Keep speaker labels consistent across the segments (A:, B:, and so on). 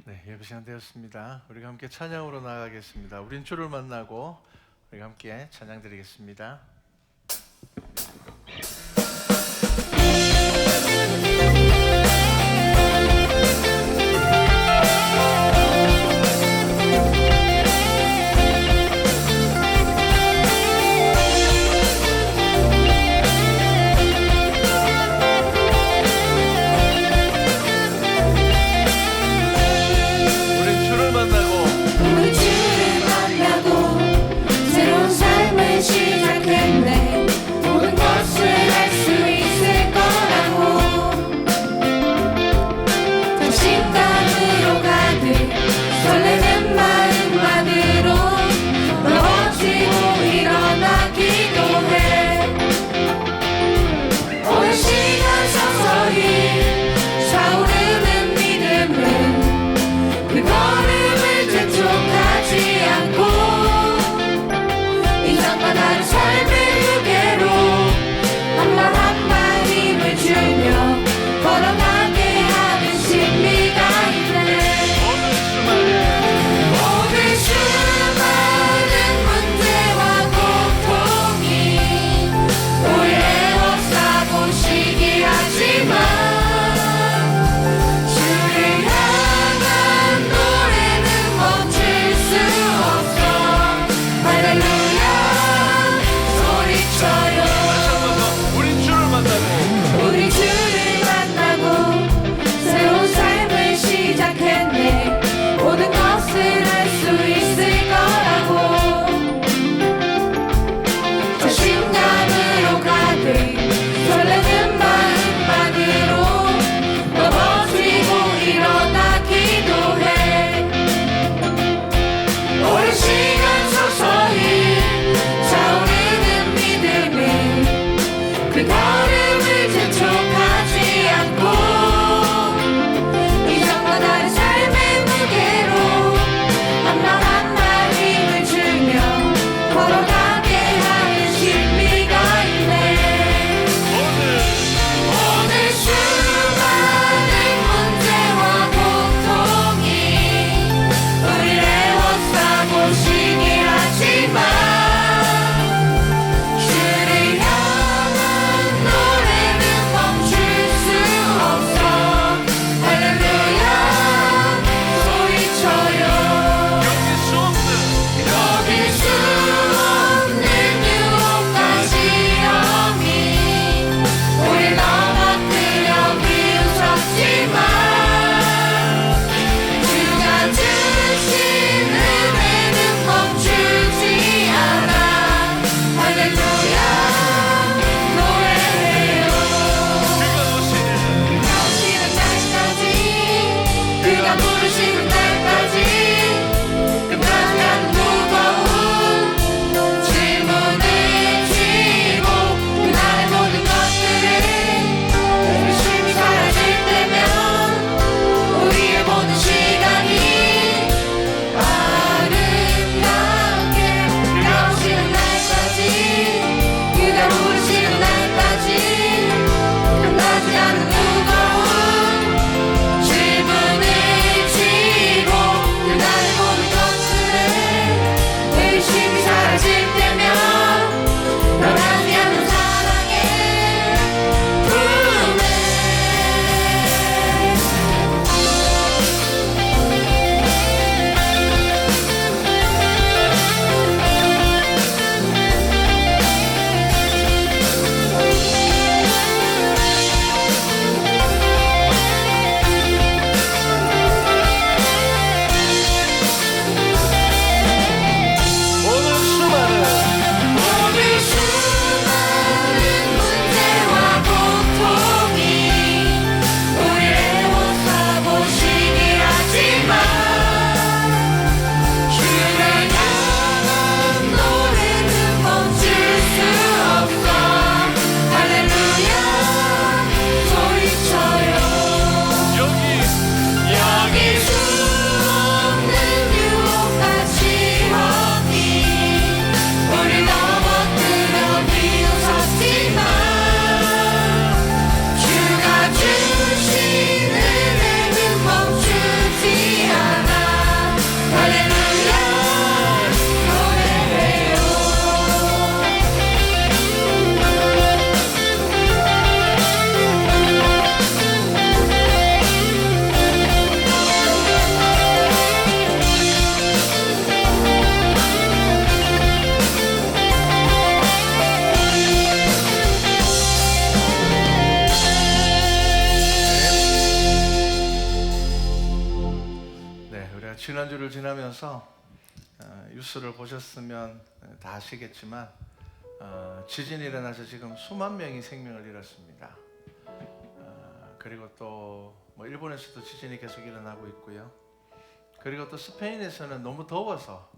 A: 네, 예배 시간 되었습니다. 우리가 함께 찬양으로 나아가겠습니다. 우린 주를 만나고 우리가 함께 찬양 드리겠습니다.
B: 우리 주를 만나고 새로운 삶을 시작했네.
A: 제가 지난주를 지나면서 뉴스를 보셨으면 다 아시겠지만 지진이 일어나서 지금 수만 명이 생명을 잃었습니다. 그리고 또 일본에서도 지진이 계속 일어나고 있고요. 그리고 또 스페인에서는 너무 더워서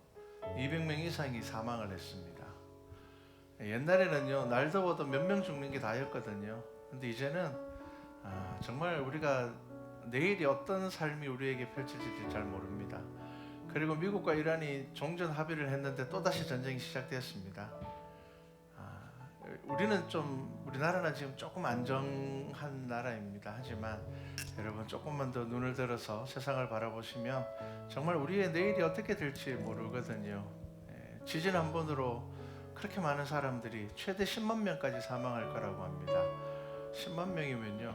A: 200명 이상이 사망을 했습니다. 옛날에는요, 날 더워도 몇 명 죽는 게 다였거든요. 근데 이제는 정말 우리가 내일이 어떤 삶이 우리에게 펼쳐질지 잘 모릅니다. 그리고 미국과 이란이 종전 합의를 했는데 또다시 전쟁이 시작되었습니다. 우리나라는 지금 조금 안정한 나라입니다. 하지만 여러분, 조금만 더 눈을 들어서 세상을 바라보시면 정말 우리의 내일이 어떻게 될지 모르거든요. 지진 한 번으로 그렇게 많은 사람들이 최대 10만 명까지 사망할 거라고 합니다. 10만 명이면요,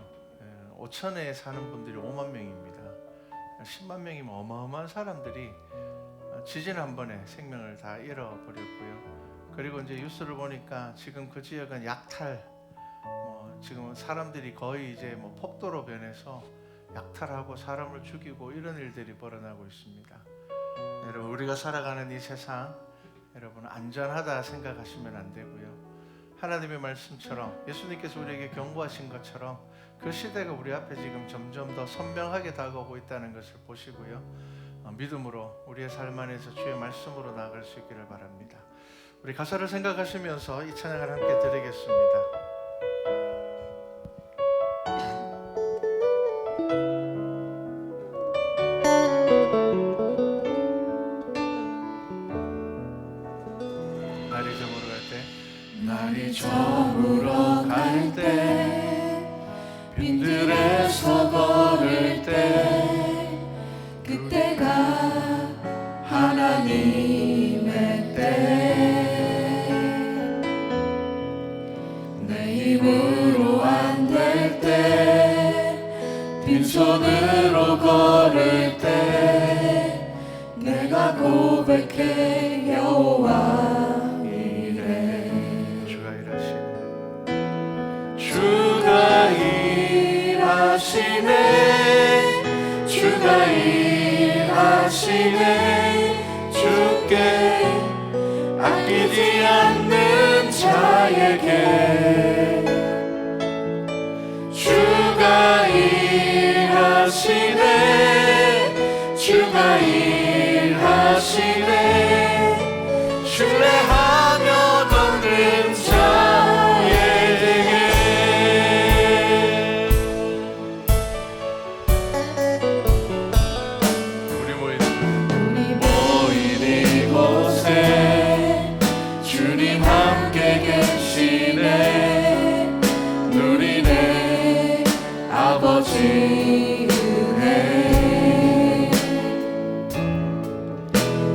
A: 5천에 사는 분들이 5만 명입니다. 10만 명이면 어마어마한 사람들이 지진 한 번에 생명을 다 잃어버렸고요. 그리고 이제 뉴스를 보니까 지금 그 지역은 약탈, 지금 사람들이 거의 이제 폭도로 변해서 약탈하고 사람을 죽이고 이런 일들이 벌어나고 있습니다. 여러분, 우리가 살아가는 이 세상, 여러분, 안전하다 생각하시면 안 되고요. 하나님의 말씀처럼 예수님께서 우리에게 경고하신 것처럼 그 시대가 우리 앞에 지금 점점 더 선명하게 다가오고 있다는 것을 보시고요. 믿음으로 우리의 삶 안에서 주의 말씀으로 나아갈 수 있기를 바랍니다. 우리 가사를 생각하시면서 이 찬양을 함께 드리겠습니다.
B: 날이 저물어 갈 때, 빈들에서 걸을 때, 그때가 하나님의 때. 내 힘으로 안 될 때, 빈손으로 걸을 때, 내가 고백해 여호와 주가 일하시네. 주께 아끼지 않는 자에게 주가 일하시네. 주가 일하시네. 신뢰하며 걷는 자에게 주님 함께 계시네. 누리네 아버지 은혜.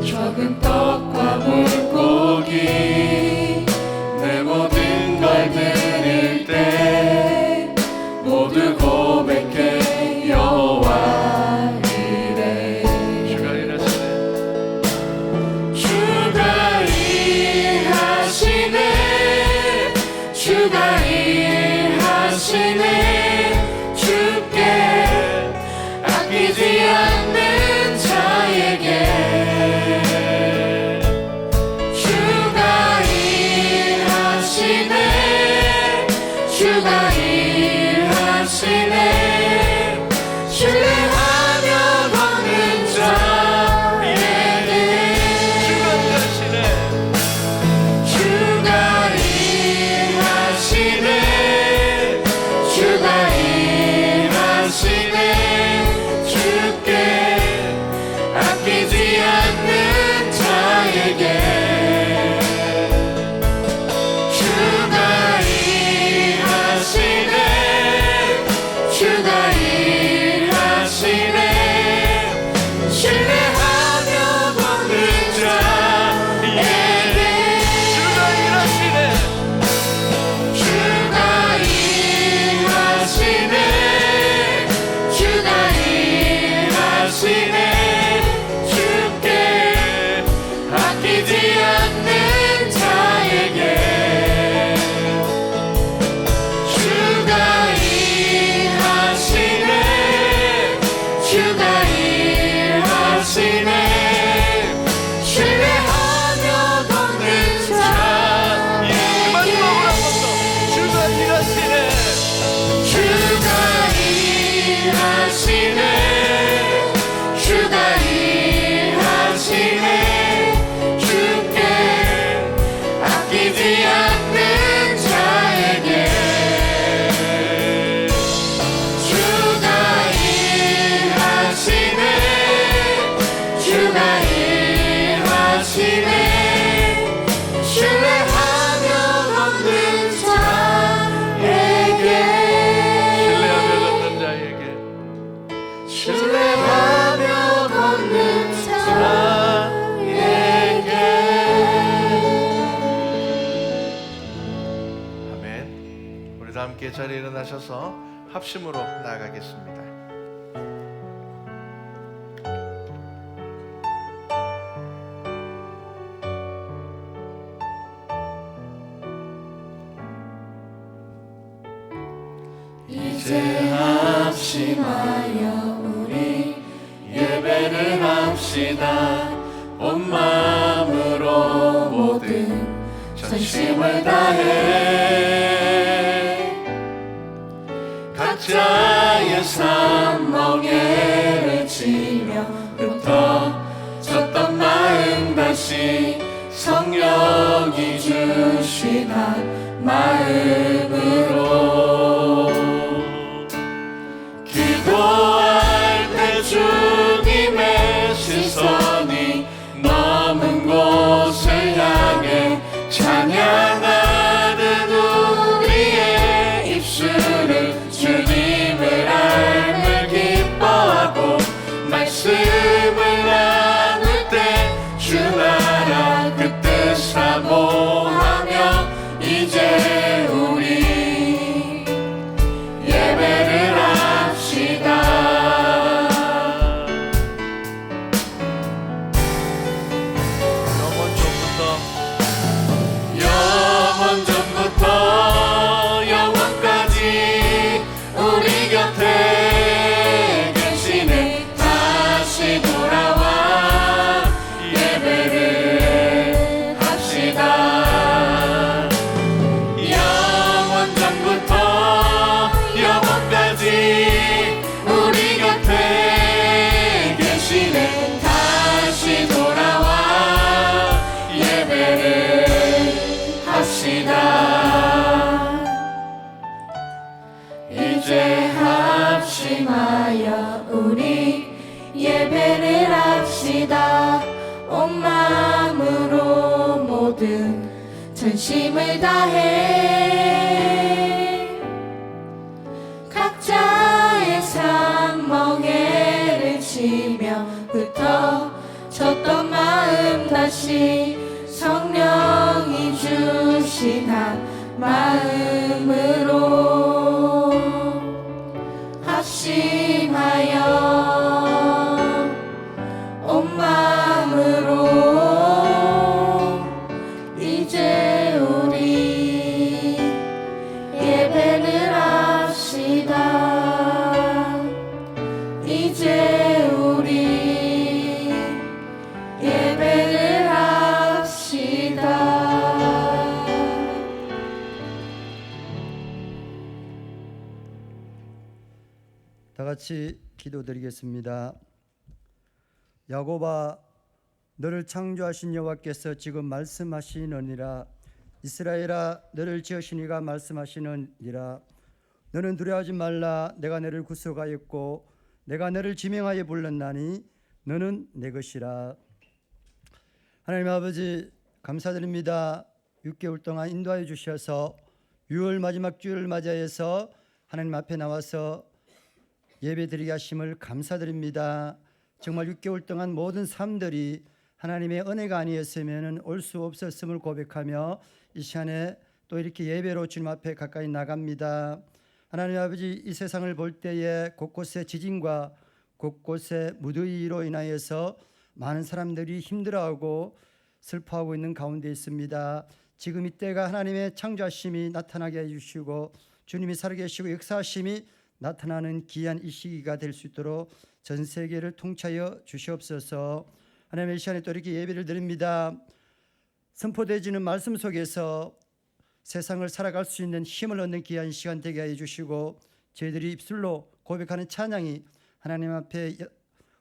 B: 적은 떡과 물고기 내 모든 걸 드릴 때 모두 고백해 여호와 이래. 주가 일하시네. 주가 일하시네. 주가 일하시네. 주께 아끼지 않는 자에게 주가 일하시네. 주가 일하시네. 신뢰하며 걷는 자에게 주가 일하시네. 주가 일하시네. 주가 일하시네. 주께 아끼지 않는 자에게 주가 일하시네. 주가 일하시네. 신뢰하며 걷는 자에게 주가 일하시네. 주가 일하시네. 주가 일하시네. 주께 아끼지 않는 자에게 주가 일하시네. 주가 일하시네. 하시네 신뢰하며 걷는 자에게
A: 마지막으로 한 번 더 주가 일하시네
B: 주가 일하시네 주가 일하시네 주께 아끼지 않는 자에게 주가 일하시네 주가 일하시네 신뢰하며 걷는 자에게
A: 신뢰하며 걷는 자에게 아멘. 우리 다 함께 자리에 일어나셔서 합심으로 나아가겠습니다.
B: 이제 합심하여 우리 예배를 합시다 온 마음으로 모든 전심을 다해 각자의 삶 멍에를 치며 흩어졌던 마음 다시 성령이 주시다 마음으로 기도할 때 주님의 시선이 머문 곳을 향해 찬양하는 우리의 입술을 주님을 알며 기뻐하고 말씀을 나눌 때 주 나라 그 뜻 사모하며 이제 우리 예배를 합시다 영원 전부터 영원까지 우리 곁에 계시네 다시 돌아와 예배를 합시다 영원 전부터 영원까지 우리 곁에 계시네 다시 돌아와 예배를 합시다 이제 합심하여 우리 예배를 합시다 온 마음으로 모든 전심을 다해 각자의 삶 멍에를 치며 흩어졌던 마음 다시 성령이 주시나 마음으로 합심하여 온 마음으로 이제 우리 예배를 합시다 이제 우리 예배를 합시다
C: 다 같이 기도드리겠습니다. 야곱아, 너를 창조하신 여호와께서 지금 말씀하시느니라. 이스라엘아, 너를 지으신 이가 말씀하시느니라. 너는 두려워하지 말라. 내가 너를 구속하였고 내가 너를 지명하여 불렀나니 너는 내 것이라. 하나님 아버지, 감사드립니다. 6개월 동안 인도하여 주셔서 6월 마지막 주를 맞이해서 하나님 앞에 나와서 예배드리게 하심을 감사드립니다. 정말 6개월 동안 모든 삶들이 하나님의 은혜가 아니었으면 올 수 없었음을 고백하며 이 시간에 또 이렇게 예배로 주님 앞에 가까이 나갑니다. 하나님 아버지, 이 세상을 볼 때에 곳곳에 지진과 곳곳에 무더위로 인하여서 많은 사람들이 힘들어하고 슬퍼하고 있는 가운데 있습니다. 지금 이때가 하나님의 창조하심이 나타나게 해주시고 주님이 살아계시고 역사하심이 나타나는 귀한 이 시기가 될 수 있도록 전 세계를 통치하여 주시옵소서. 하나님, 이 시간에 또 이렇게 예배를 드립니다. 선포되어지는 말씀 속에서 세상을 살아갈 수 있는 힘을 얻는 귀한 시간 되게 해 주시고, 저희들이 입술로 고백하는 찬양이 하나님 앞에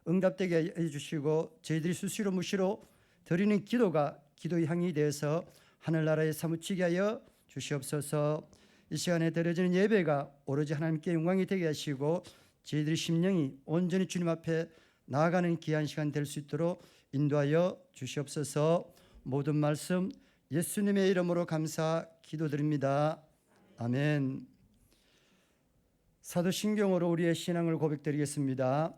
C: 응답되게 해 주시고, 저희들이 수시로 무시로 드리는 기도가 기도의 향이 되어서 하늘나라에 사무치게 하여 주시옵소서. 이 시간에 드려지는 예배가 오로지 하나님께 영광이 되게 하시고, 저희들의 심령이 온전히 주님 앞에 나아가는 귀한 시간 될 수 있도록 인도하여 주시옵소서. 모든 말씀 예수님의 이름으로 감사 기도드립니다. 아멘. 사도신경으로 우리의 신앙을 고백드리겠습니다.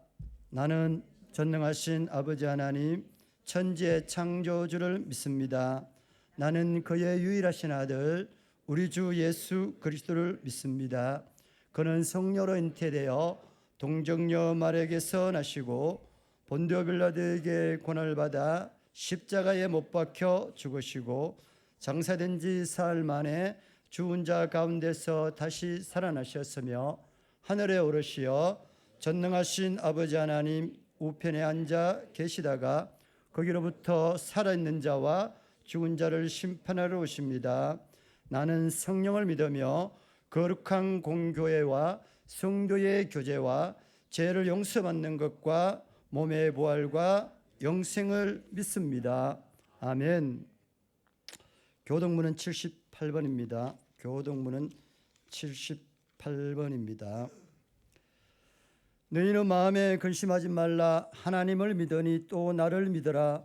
C: 나는 전능하신 아버지 하나님 천지의 창조주를 믿습니다. 나는 그의 유일하신 아들 우리 주 예수 그리스도를 믿습니다. 그는 성령으로 잉태되어 동정녀 마리아에게서 나시고 본디오 빌라도에게 고난을 받아 십자가에 못 박혀 죽으시고 장사된 지 사흘 만에 죽은 자 가운데서 다시 살아나셨으며 하늘에 오르시어 전능하신 아버지 하나님 우편에 앉아 계시다가 거기로부터 살아있는 자와 죽은 자를 심판하러 오십니다. 나는 성령을 믿으며 거룩한 공교회와 성도의 교제와 죄를 용서받는 것과 몸의 부활과 영생을 믿습니다. 아멘. 교동문은 78번입니다. 교동문은 78번입니다. 너희는 마음에 근심하지 말라. 하나님을 믿으니 또 나를 믿으라.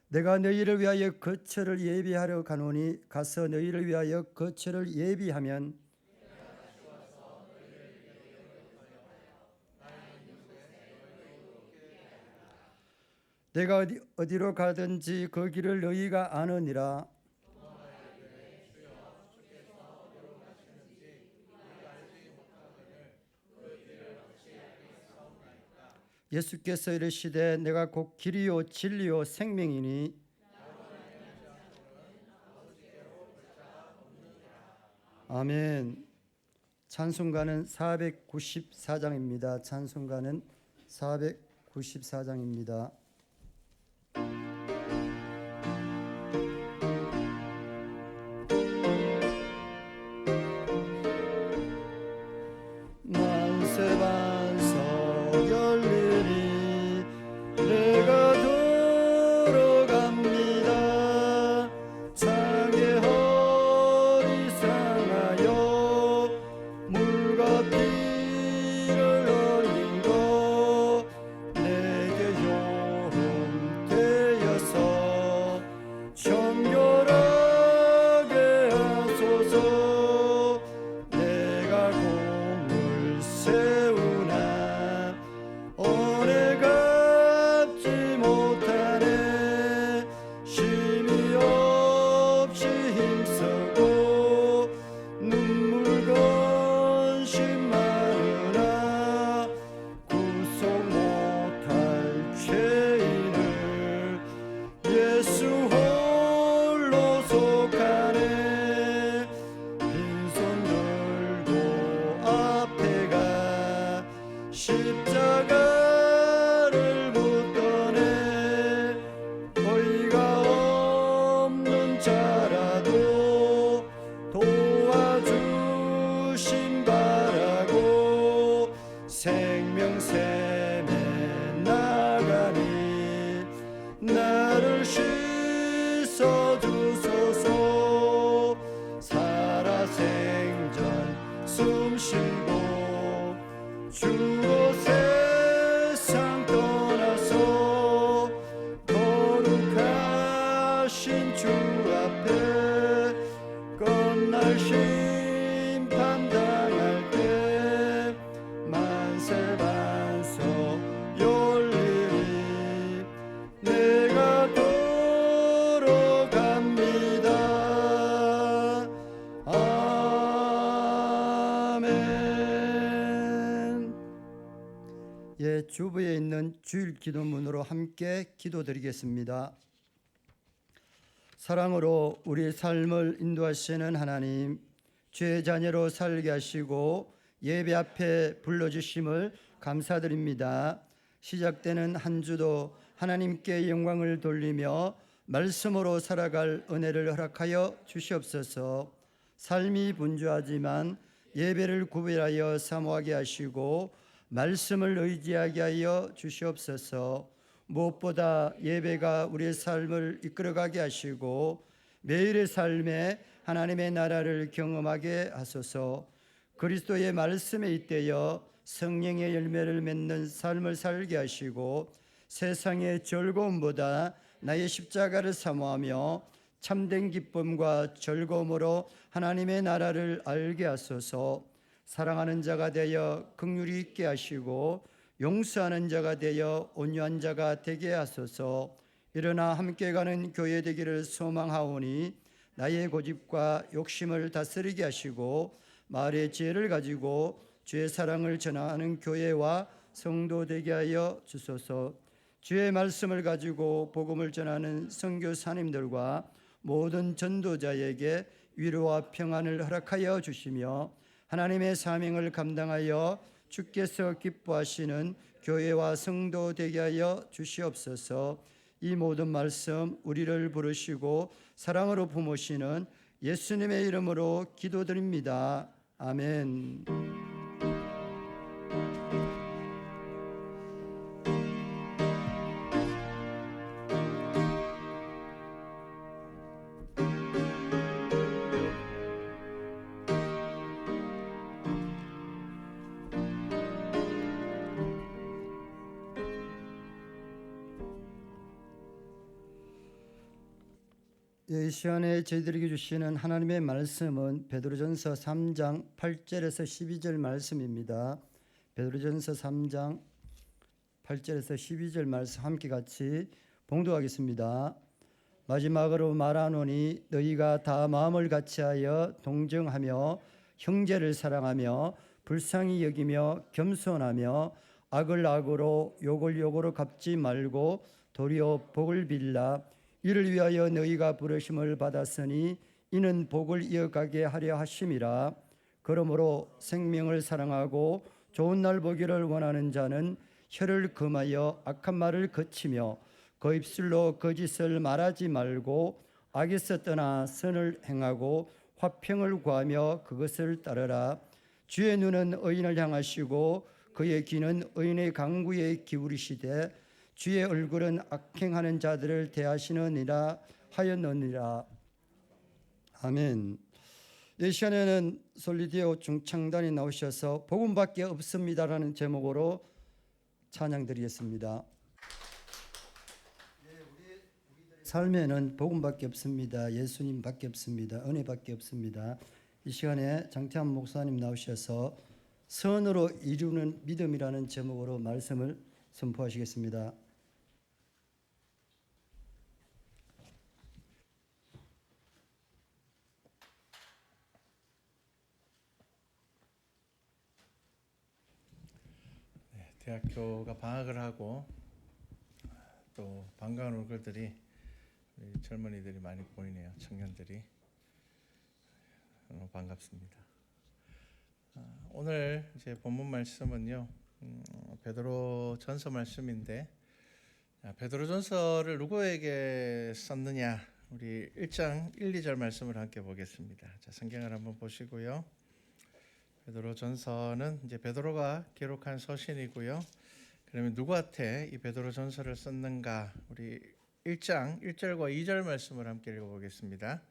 C: 내가 너희를 위하여 거처를 예비하러 가노니 가서 너희를 위하여 거처를 예비하면 내가 어디로 가든지 그 길을 너희가 아느니라. 예수께서 이르시되 내가 곧 길이요 진리요 생명이니 아멘. 찬송가는 494장입니다. 찬송가는 494장입니다. 만세반석 열리니 내가 돌아갑니다. 창의 허리 상하여 물과 피를 흘린 것 내게 용되어서 정결하게 하소서. 내가 공을 세우나 오래 갚지 못하네. 쉼이 없이 힘쓰고 눈물 건심 많으나 구속 못할 죄인을 예수 홀로 속하네. 빈손 들고 앞에 가 십자가를 묻더네. 어이가 없는 자라도 도와주심 바라고 생명 샘에 나가니 나를 씻어 주소서. 살아생전 숨쉬고 주로 세상 떠나서 거룩하신 주 앞에 끝날 심판 당할 때 만세반석 열리니 내가 돌아갑니다. 아멘. 예, 주부에 있는 주일 기도문으로 함께 기도드리겠습니다. 사랑으로 우리의 삶을 인도하시는 하나님, 주의 자녀로 살게 하시고 예배 앞에 불러주심을 감사드립니다. 시작되는 한 주도 하나님께 영광을 돌리며 말씀으로 살아갈 은혜를 허락하여 주시옵소서. 삶이 분주하지만 예배를 구별하여 사모하게 하시고 말씀을 의지하게 하여 주시옵소서. 무엇보다 예배가 우리의 삶을 이끌어가게 하시고 매일의 삶에 하나님의 나라를 경험하게 하소서. 그리스도의 말씀에 잇대어 성령의 열매를 맺는 삶을 살게 하시고 세상의 즐거움보다 나의 십자가를 사모하며 참된 기쁨과 즐거움으로 하나님의 나라를 알게 하소서. 사랑하는 자가 되어 긍휼이 있게 하시고 용서하는 자가 되어 온유한 자가 되게 하소서. 일어나 함께 가는 교회 되기를 소망하오니 나의 고집과 욕심을 다스리게 하시고 마을의 지혜를 가지고 주의 사랑을 전하는 교회와 성도 되게 하여 주소서. 주의 말씀을 가지고 복음을 전하는 선교사님들과 모든 전도자에게 위로와 평안을 허락하여 주시며 하나님의 사명을 감당하여 주께서 기뻐하시는 교회와 성도 되게 하여 주시옵소서. 이 모든 말씀 우리를 부르시고 사랑으로 품으시는 예수님의 이름으로 기도드립니다. 아멘. 이 시간에 저희들에게 주시는 하나님의 말씀은 베드로전서 3장 8절에서 12절 말씀입니다. 베드로전서 3장 8절에서 12절 말씀 함께 같이 봉독하겠습니다. 마지막으로 말하노니 너희가 다 마음을 같이하여 동정하며 형제를 사랑하며 불쌍히 여기며 겸손하며 악을 악으로 욕을 욕으로 갚지 말고 도리어 복을 빌라. 이를 위하여 너희가 부르심을 받았으니 이는 복을 이어가게 하려 하심이라. 그러므로 생명을 사랑하고 좋은 날 보기를 원하는 자는 혀를 금하여 악한 말을 거치며 그 입술로 거짓을 말하지 말고 악에서 떠나 선을 행하고 화평을 구하며 그것을 따르라. 주의 눈은 의인을 향하시고 그의 귀는 의인의 강구에 기울이시되 주의 얼굴은 악행하는 자들을 대하시느니라 하였느니라. 아멘. 이 시간에는 솔리디오 중창단이 나오셔서 복음밖에 없습니다라는 제목으로 찬양드리겠습니다. 삶에는 복음밖에 없습니다. 예수님밖에 없습니다. 은혜밖에 없습니다. 이 시간에 장태환 목사님 나오셔서 선으로 이루는 믿음이라는 제목으로 말씀을 선포하시겠습니다.
A: 대학교가 방학을 하고 또 반가운 얼굴들이 우리 젊은이들이 많이 보이네요. 청년들이 너무 반갑습니다. 오늘 이제 본문 말씀은요 베드로 전서 말씀인데 베드로 전서를 누구에게 썼느냐 우리 1장 1, 2절 말씀을 함께 보겠습니다. 자, 성경을 한번 보시고요. 베드로 전서는 이제 베드로가 기록한 서신이고요. 그러면 누구한테 이 베드로 전서를 썼는가? 우리 1장 1절과 2절 말씀을 함께 읽어보겠습니다.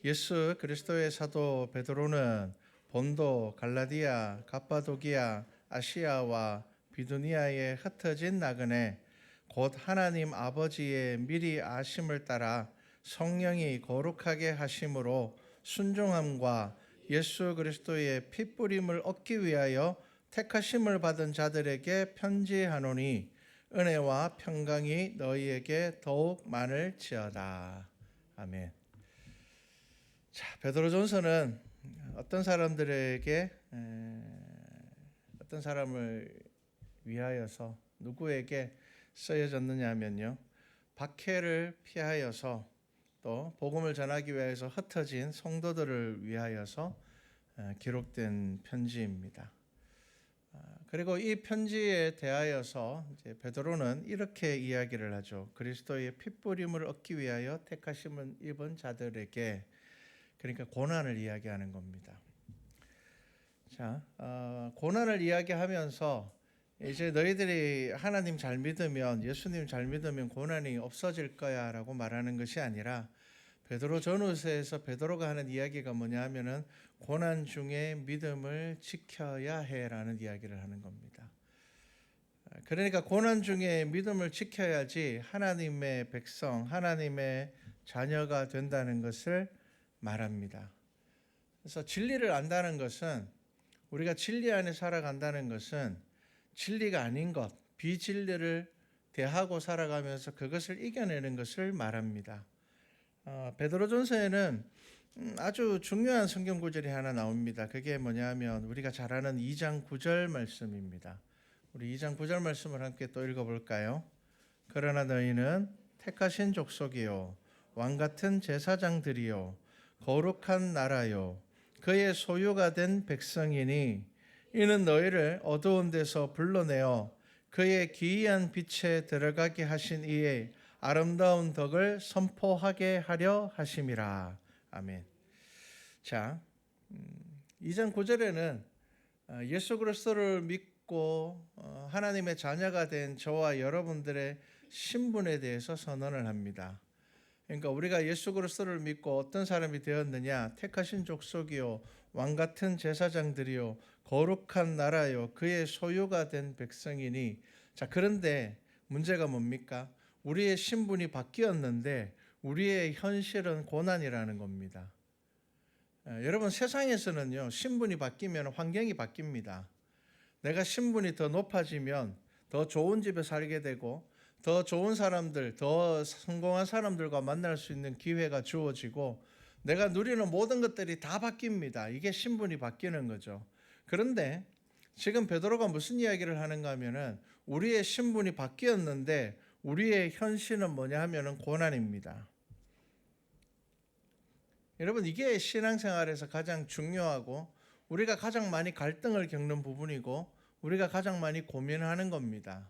A: 예수 그리스도의 사도 베드로는 본도, 갈라디아, 갑바도기아, 아시아와 비두니아에 흩어진 나그네 곧 하나님 아버지의 미리 아심을 따라 성령이 거룩하게 하심으로 순종함과 예수 그리스도의 핏부림을 얻기 위하여 택하심을 받은 자들에게 편지하노니 은혜와 평강이 너희에게 더욱 많을지어다. 아멘. 자, 베드로전서는 어떤 사람들에게 어떤 사람을 위하여서 누구에게 쓰여졌느냐 하면요. 박해를 피하여서 또 복음을 전하기 위해서 흩어진 성도들을 위하여서 기록된 편지입니다. 그리고 이 편지에 대하여서 이제 베드로는 이렇게 이야기를 하죠. 그리스도의 핏부림을 얻기 위하여 택하심을 입은 자들에게, 그러니까 고난을 이야기하는 겁니다. 자, 고난을 이야기하면서 이제 너희들이 하나님 잘 믿으면, 예수님 잘 믿으면 고난이 없어질 거야라고 말하는 것이 아니라, 베드로 전후서에서 베드로가 하는 이야기가 뭐냐 하면은 고난 중에 믿음을 지켜야 해라는 이야기를 하는 겁니다. 그러니까 고난 중에 믿음을 지켜야지 하나님의 백성, 하나님의 자녀가 된다는 것을 말합니다. 그래서 진리를 안다는 것은, 우리가 진리 안에 살아간다는 것은 진리가 아닌 것, 비진리를 대하고 살아가면서 그것을 이겨내는 것을 말합니다. 베드로전서에는 아주 중요한 성경 구절이 하나 나옵니다. 그게 뭐냐면 우리가 잘 아는 2장 9절 말씀입니다. 우리 2장 9절 말씀을 함께 또 읽어볼까요? 그러나 너희는 택하신 족속이요 왕 같은 제사장들이요 거룩한 나라요 그의 소유가 된 백성이니 이는 너희를 어두운 데서 불러내어 그의 기이한 빛에 들어가게 하신 이의 아름다운 덕을 선포하게 하려 하심이라. 아멘. 자, 2장 9절에는 예수 그리스도를 믿고 하나님의 자녀가 된 저와 여러분들의 신분에 대해서 선언을 합니다. 그러니까 우리가 예수 그리스도를 믿고 어떤 사람이 되었느냐? 택하신 족속이요 왕 같은 제사장들이요 거룩한 나라요 그의 소유가 된 백성이니. 자, 그런데 문제가 뭡니까? 우리의 신분이 바뀌었는데 우리의 현실은 고난이라는 겁니다. 여러분, 세상에서는요, 신분이 바뀌면 환경이 바뀝니다. 내가 신분이 더 높아지면 더 좋은 집에 살게 되고 더 좋은 사람들, 더 성공한 사람들과 만날 수 있는 기회가 주어지고 내가 누리는 모든 것들이 다 바뀝니다. 이게 신분이 바뀌는 거죠. 그런데 지금 베드로가 무슨 이야기를 하는가 하면은 우리의 신분이 바뀌었는데 우리의 현실은 뭐냐 하면은 고난입니다. 여러분, 이게 신앙생활에서 가장 중요하고 우리가 가장 많이 갈등을 겪는 부분이고 우리가 가장 많이 고민하는 겁니다.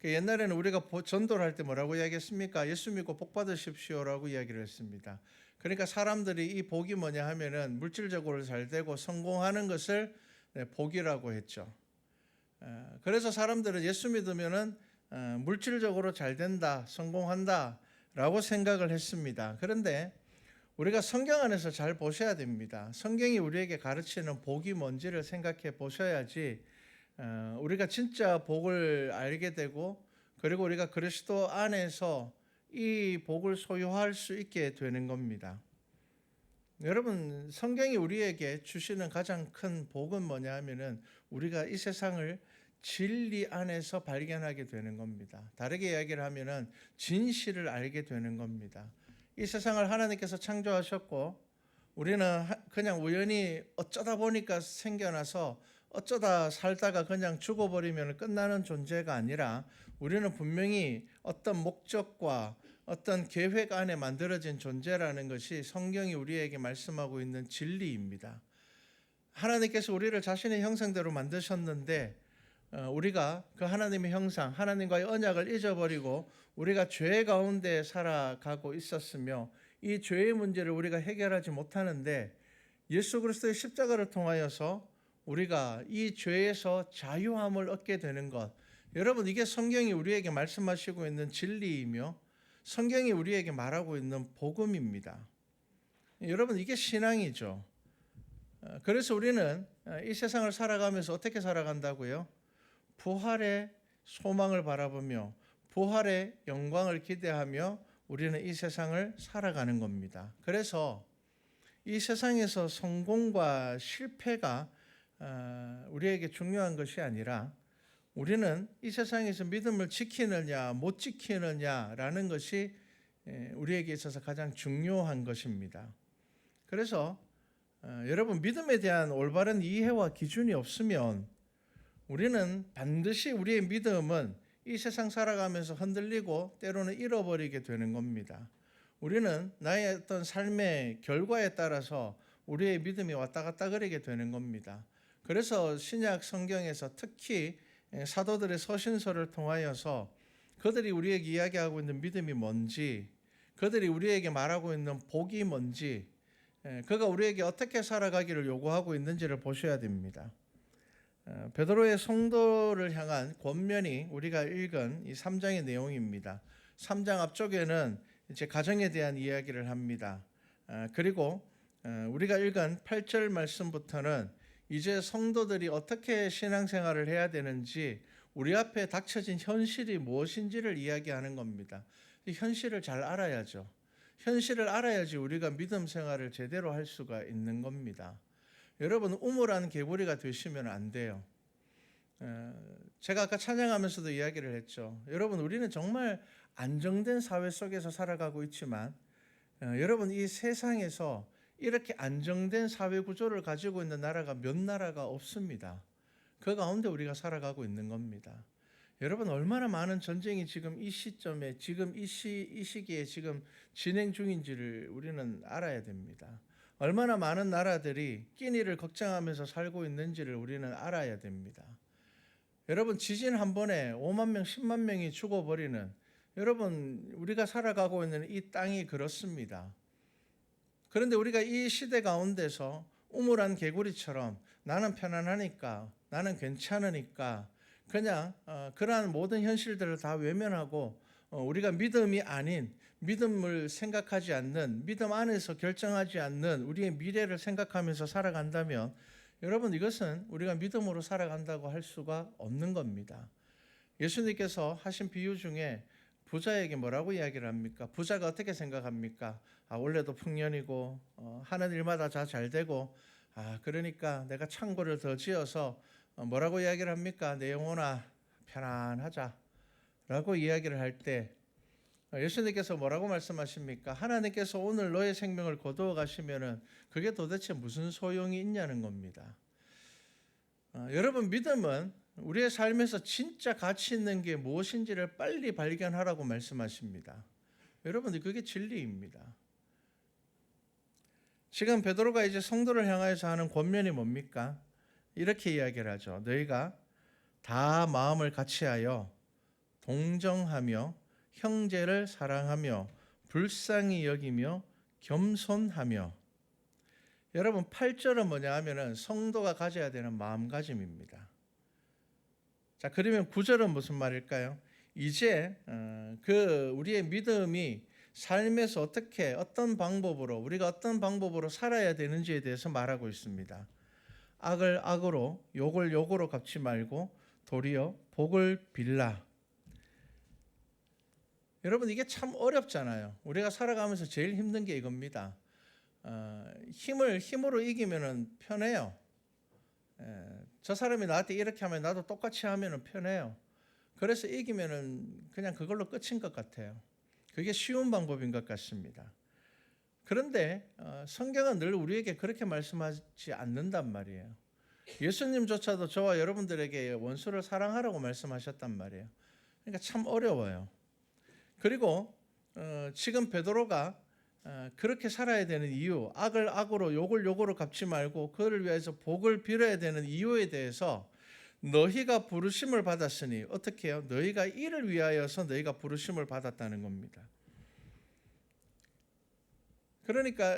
A: 옛날에는 우리가 전도를 할 때 뭐라고 이야기했습니까? 예수 믿고 복 받으십시오라고 이야기를 했습니다. 그러니까 사람들이 이 복이 뭐냐 하면은 물질적으로 잘 되고 성공하는 것을 복이라고 했죠. 그래서 사람들은 예수 믿으면은 물질적으로 잘 된다, 성공한다라고 생각을 했습니다. 그런데 우리가 성경 안에서 잘 보셔야 됩니다. 성경이 우리에게 가르치는 복이 뭔지를 생각해 보셔야지 우리가 진짜 복을 알게 되고 그리고 우리가 그리스도 안에서 이 복을 소유할 수 있게 되는 겁니다. 여러분, 성경이 우리에게 주시는 가장 큰 복은 뭐냐 하면은 우리가 이 세상을 진리 안에서 발견하게 되는 겁니다. 다르게 이야기를 하면은 진실을 알게 되는 겁니다. 이 세상을 하나님께서 창조하셨고 우리는 그냥 우연히 어쩌다 보니까 생겨나서 어쩌다 살다가 그냥 죽어버리면 끝나는 존재가 아니라 우리는 분명히 어떤 목적과 어떤 계획 안에 만들어진 존재라는 것이 성경이 우리에게 말씀하고 있는 진리입니다. 하나님께서 우리를 자신의 형상대로 만드셨는데 우리가 그 하나님의 형상, 하나님과의 언약을 잊어버리고 우리가 죄 가운데 살아가고 있었으며 이 죄의 문제를 우리가 해결하지 못하는데 예수 그리스도의 십자가를 통하여서 우리가 이 죄에서 자유함을 얻게 되는 것, 여러분, 이게 성경이 우리에게 말씀하시고 있는 진리이며 성경이 우리에게 말하고 있는 복음입니다. 여러분, 이게 신앙이죠. 그래서 우리는 이 세상을 살아가면서 어떻게 살아간다고요? 부활의 소망을 바라보며 부활의 영광을 기대하며 우리는 이 세상을 살아가는 겁니다. 그래서 이 세상에서 성공과 실패가 우리에게 중요한 것이 아니라 우리는 이 세상에서 믿음을 지키느냐 못 지키느냐라는 것이 우리에게 있어서 가장 중요한 것입니다. 그래서 여러분, 믿음에 대한 올바른 이해와 기준이 없으면 우리는 반드시 우리의 믿음은 이 세상 살아가면서 흔들리고 때로는 잃어버리게 되는 겁니다. 우리는 나의 어떤 삶의 결과에 따라서 우리의 믿음이 왔다 갔다 거리게 되는 겁니다. 그래서 신약 성경에서 특히 사도들의 서신서를 통하여서 그들이 우리에게 이야기하고 있는 믿음이 뭔지, 그들이 우리에게 말하고 있는 복이 뭔지, 그가 우리에게 어떻게 살아가기를 요구하고 있는지를 보셔야 됩니다. 베드로의 성도를 향한 권면이 우리가 읽은 이 3장의 내용입니다. 3장 앞쪽에는 이제 가정에 대한 이야기를 합니다. 그리고 우리가 읽은 8절 말씀부터는 이제 성도들이 어떻게 신앙생활을 해야 되는지, 우리 앞에 닥쳐진 현실이 무엇인지를 이야기하는 겁니다. 이 현실을 잘 알아야죠. 현실을 알아야지 우리가 믿음 생활을 제대로 할 수가 있는 겁니다. 여러분, 우물안 개구리가 되시면 안 돼요. 제가 아까 찬양하면서도 이야기를 했죠. 여러분, 우리는 정말 안정된 사회 속에서 살아가고 있지만 여러분, 이 세상에서 이렇게 안정된 사회 구조를 가지고 있는 나라가 몇 나라가 없습니다. 그 가운데 우리가 살아가고 있는 겁니다. 여러분, 얼마나 많은 전쟁이 지금 이 시점에, 지금 이 시기에 지금 진행 중인지를 우리는 알아야 됩니다. 얼마나 많은 나라들이 끼니를 걱정하면서 살고 있는지를 우리는 알아야 됩니다. 여러분, 지진 한 번에 5만 명, 10만 명이 죽어버리는, 여러분, 우리가 살아가고 있는 이 땅이 그렇습니다. 그런데 우리가 이 시대 가운데서 우물안 개구리처럼 나는 편안하니까, 나는 괜찮으니까 그냥 그러한 모든 현실들을 다 외면하고 우리가 믿음이 아닌, 믿음을 생각하지 않는, 믿음 안에서 결정하지 않는 우리의 미래를 생각하면서 살아간다면 여러분, 이것은 우리가 믿음으로 살아간다고 할 수가 없는 겁니다. 예수님께서 하신 비유 중에 부자에게 뭐라고 이야기를 합니까? 부자가 어떻게 생각합니까? 원래도 풍년이고 하는 일마다 다 잘 되고, 그러니까 내가 창고를 더 지어서 뭐라고 이야기를 합니까? 내 영혼아 편안하자 라고 이야기를 할 때 예수님께서 뭐라고 말씀하십니까? 하나님께서 오늘 너의 생명을 거두어 가시면은 그게 도대체 무슨 소용이 있냐는 겁니다. 여러분, 믿음은 우리의 삶에서 진짜 가치 있는 게 무엇인지를 빨리 발견하라고 말씀하십니다. 여러분, 그게 진리입니다. 지금 베드로가 이제 성도를 향하여서 하는 권면이 뭡니까? 이렇게 이야기를 하죠. 너희가 다 마음을 같이하여 동정하며 형제를 사랑하며 불쌍히 여기며 겸손하며. 여러분, 8절은 뭐냐 하면은 성도가 가져야 되는 마음가짐입니다. 자, 그러면 9절은 무슨 말일까요? 이제 우리의 믿음이 삶에서 어떻게, 어떤 방법으로, 우리가 어떤 방법으로 살아야 되는지에 대해서 말하고 있습니다. 악을 악으로, 욕을 욕으로 갚지 말고 도리어 복을 빌라. 여러분, 이게 참 어렵잖아요. 우리가 살아가면서 제일 힘든 게 이겁니다. 힘으로 이기면 편해요. 저 사람이 나한테 이렇게 하면 나도 똑같이 하면 편해요. 그래서 이기면 그냥 그걸로 끝인 것 같아요. 그게 쉬운 방법인 것 같습니다. 그런데 성경은 늘 우리에게 그렇게 말씀하지 않는단 말이에요. 예수님조차도 저와 여러분들에게 원수를 사랑하라고 말씀하셨단 말이에요. 그러니까 참 어려워요. 그리고 지금 베드로가 그렇게 살아야 되는 이유, 악을 악으로 욕을 욕으로 갚지 말고 그를 위해서 복을 빌어야 되는 이유에 대해서 너희가 부르심을 받았으니 어떻게 해요? 너희가 이를 위하여서 너희가 부르심을 받았다는 겁니다. 그러니까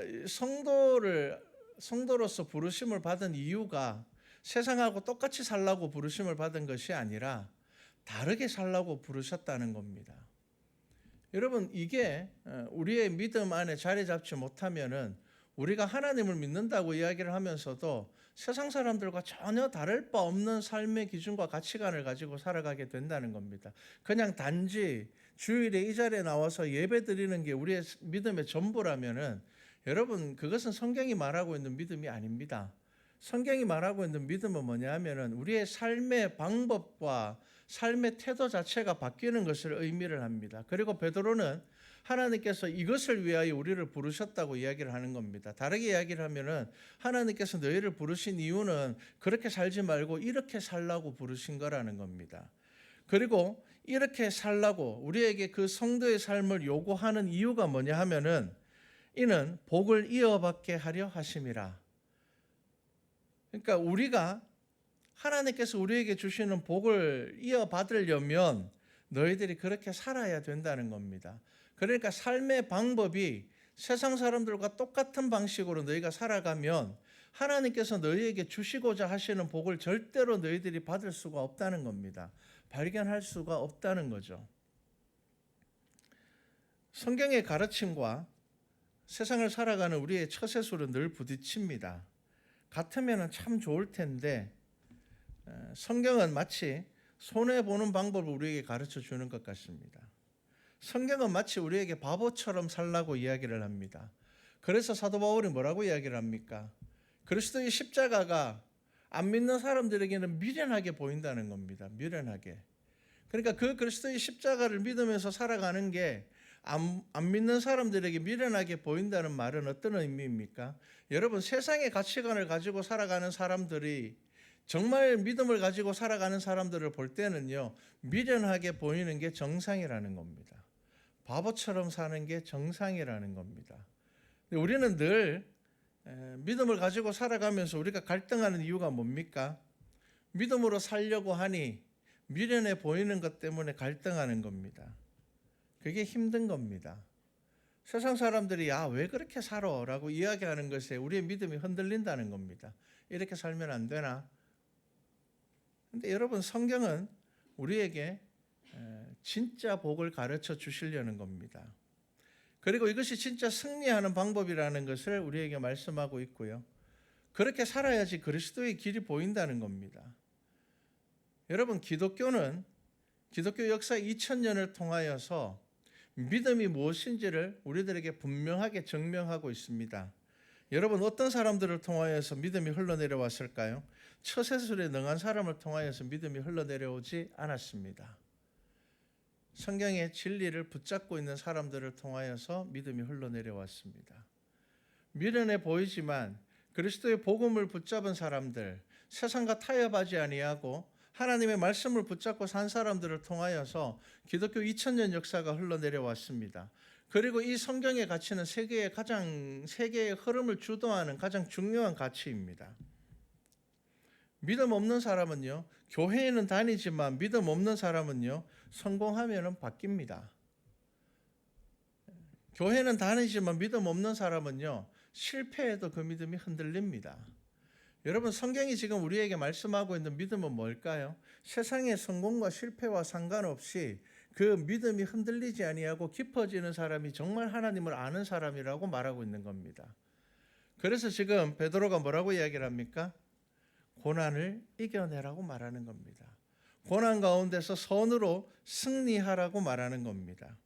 A: 성도로서 부르심을 받은 이유가 세상하고 똑같이 살라고 부르심을 받은 것이 아니라 다르게 살라고 부르셨다는 겁니다. 여러분, 이게 우리의 믿음 안에 자리 잡지 못하면은 우리가 하나님을 믿는다고 이야기를 하면서도 세상 사람들과 전혀 다를 바 없는 삶의 기준과 가치관을 가지고 살아가게 된다는 겁니다. 그냥 단지 주일에 이 자리에 나와서 예배 드리는 게 우리의 믿음의 전부라면은 여러분, 그것은 성경이 말하고 있는 믿음이 아닙니다. 성경이 말하고 있는 믿음은 뭐냐 하면은 우리의 삶의 방법과 삶의 태도 자체가 바뀌는 것을 의미를 합니다. 그리고 베드로는 하나님께서 이것을 위하여 우리를 부르셨다고 이야기를 하는 겁니다. 다르게 이야기를 하면은 하나님께서 너희를 부르신 이유는 그렇게 살지 말고 이렇게 살라고 부르신 거라는 겁니다. 그리고 이렇게 살라고 우리에게 그 성도의 삶을 요구하는 이유가 뭐냐 하면은 이는 복을 이어받게 하려 하심이라. 그러니까 우리가 하나님께서 우리에게 주시는 복을 이어받으려면 너희들이 그렇게 살아야 된다는 겁니다. 그러니까 삶의 방법이 세상 사람들과 똑같은 방식으로 너희가 살아가면 하나님께서 너희에게 주시고자 하시는 복을 절대로 너희들이 받을 수가 없다는 겁니다. 발견할 수가 없다는 거죠. 성경의 가르침과 세상을 살아가는 우리의 처세술은 늘 부딪힙니다. 같으면 참 좋을 텐데 성경은 마치 손해보는 방법을 우리에게 가르쳐 주는 것 같습니다. 성경은 마치 우리에게 바보처럼 살라고 이야기를 합니다. 그래서 사도 바울이 뭐라고 이야기를 합니까? 그리스도의 십자가가 안 믿는 사람들에게는 미련하게 보인다는 겁니다. 미련하게. 그러니까 그 그리스도의 십자가를 믿으면서 살아가는 게 안 믿는 사람들에게 미련하게 보인다는 말은 어떤 의미입니까? 여러분, 세상의 가치관을 가지고 살아가는 사람들이 정말 믿음을 가지고 살아가는 사람들을 볼 때는요, 미련하게 보이는 게 정상이라는 겁니다. 바보처럼 사는 게 정상이라는 겁니다. 우리는 늘 믿음을 가지고 살아가면서 우리가 갈등하는 이유가 뭡니까? 믿음으로 살려고 하니 미련해 보이는 것 때문에 갈등하는 겁니다. 그게 힘든 겁니다. 세상 사람들이 왜 그렇게 살아? 라고 이야기하는 것에 우리의 믿음이 흔들린다는 겁니다. 이렇게 살면 안 되나? 근데 여러분, 성경은 우리에게 진짜 복을 가르쳐 주시려는 겁니다. 그리고 이것이 진짜 승리하는 방법이라는 것을 우리에게 말씀하고 있고요. 그렇게 살아야지 그리스도의 길이 보인다는 겁니다. 여러분, 기독교는 기독교 역사 2000년을 통하여서 믿음이 무엇인지를 우리들에게 분명하게 증명하고 있습니다. 여러분, 어떤 사람들을 통하여서 믿음이 흘러내려왔을까요? 처세술에 능한 사람을 통하여서 믿음이 흘러내려오지 않았습니다. 성경의 진리를 붙잡고 있는 사람들을 통하여서 믿음이 흘러내려왔습니다. 미련해 보이지만 그리스도의 복음을 붙잡은 사람들, 세상과 타협하지 아니하고 하나님의 말씀을 붙잡고 산 사람들을 통하여서 기독교 2000년 역사가 흘러내려왔습니다. 그리고 이 성경의 가치는 세계의 흐름을 주도하는 가장 중요한 가치입니다. 믿음 없는 사람은요, 교회에는 다니지만 믿음 없는 사람은요, 성공하면은 바뀝니다. 교회는 다니지만 믿음 없는 사람은요, 실패해도 그 믿음이 흔들립니다. 여러분, 성경이 지금 우리에게 말씀하고 있는 믿음은 뭘까요? 세상의 성공과 실패와 상관없이 그 믿음이 흔들리지 아니하고 깊어지는 사람이 정말 하나님을 아는 사람이라고 말하고 있는 겁니다. 그래서 지금 베드로가 뭐라고 이야기를 합니까? 고난을 이겨내라고 말하는 겁니다. 고난 가운데서 선으로 승리하라고 말하는 겁니다.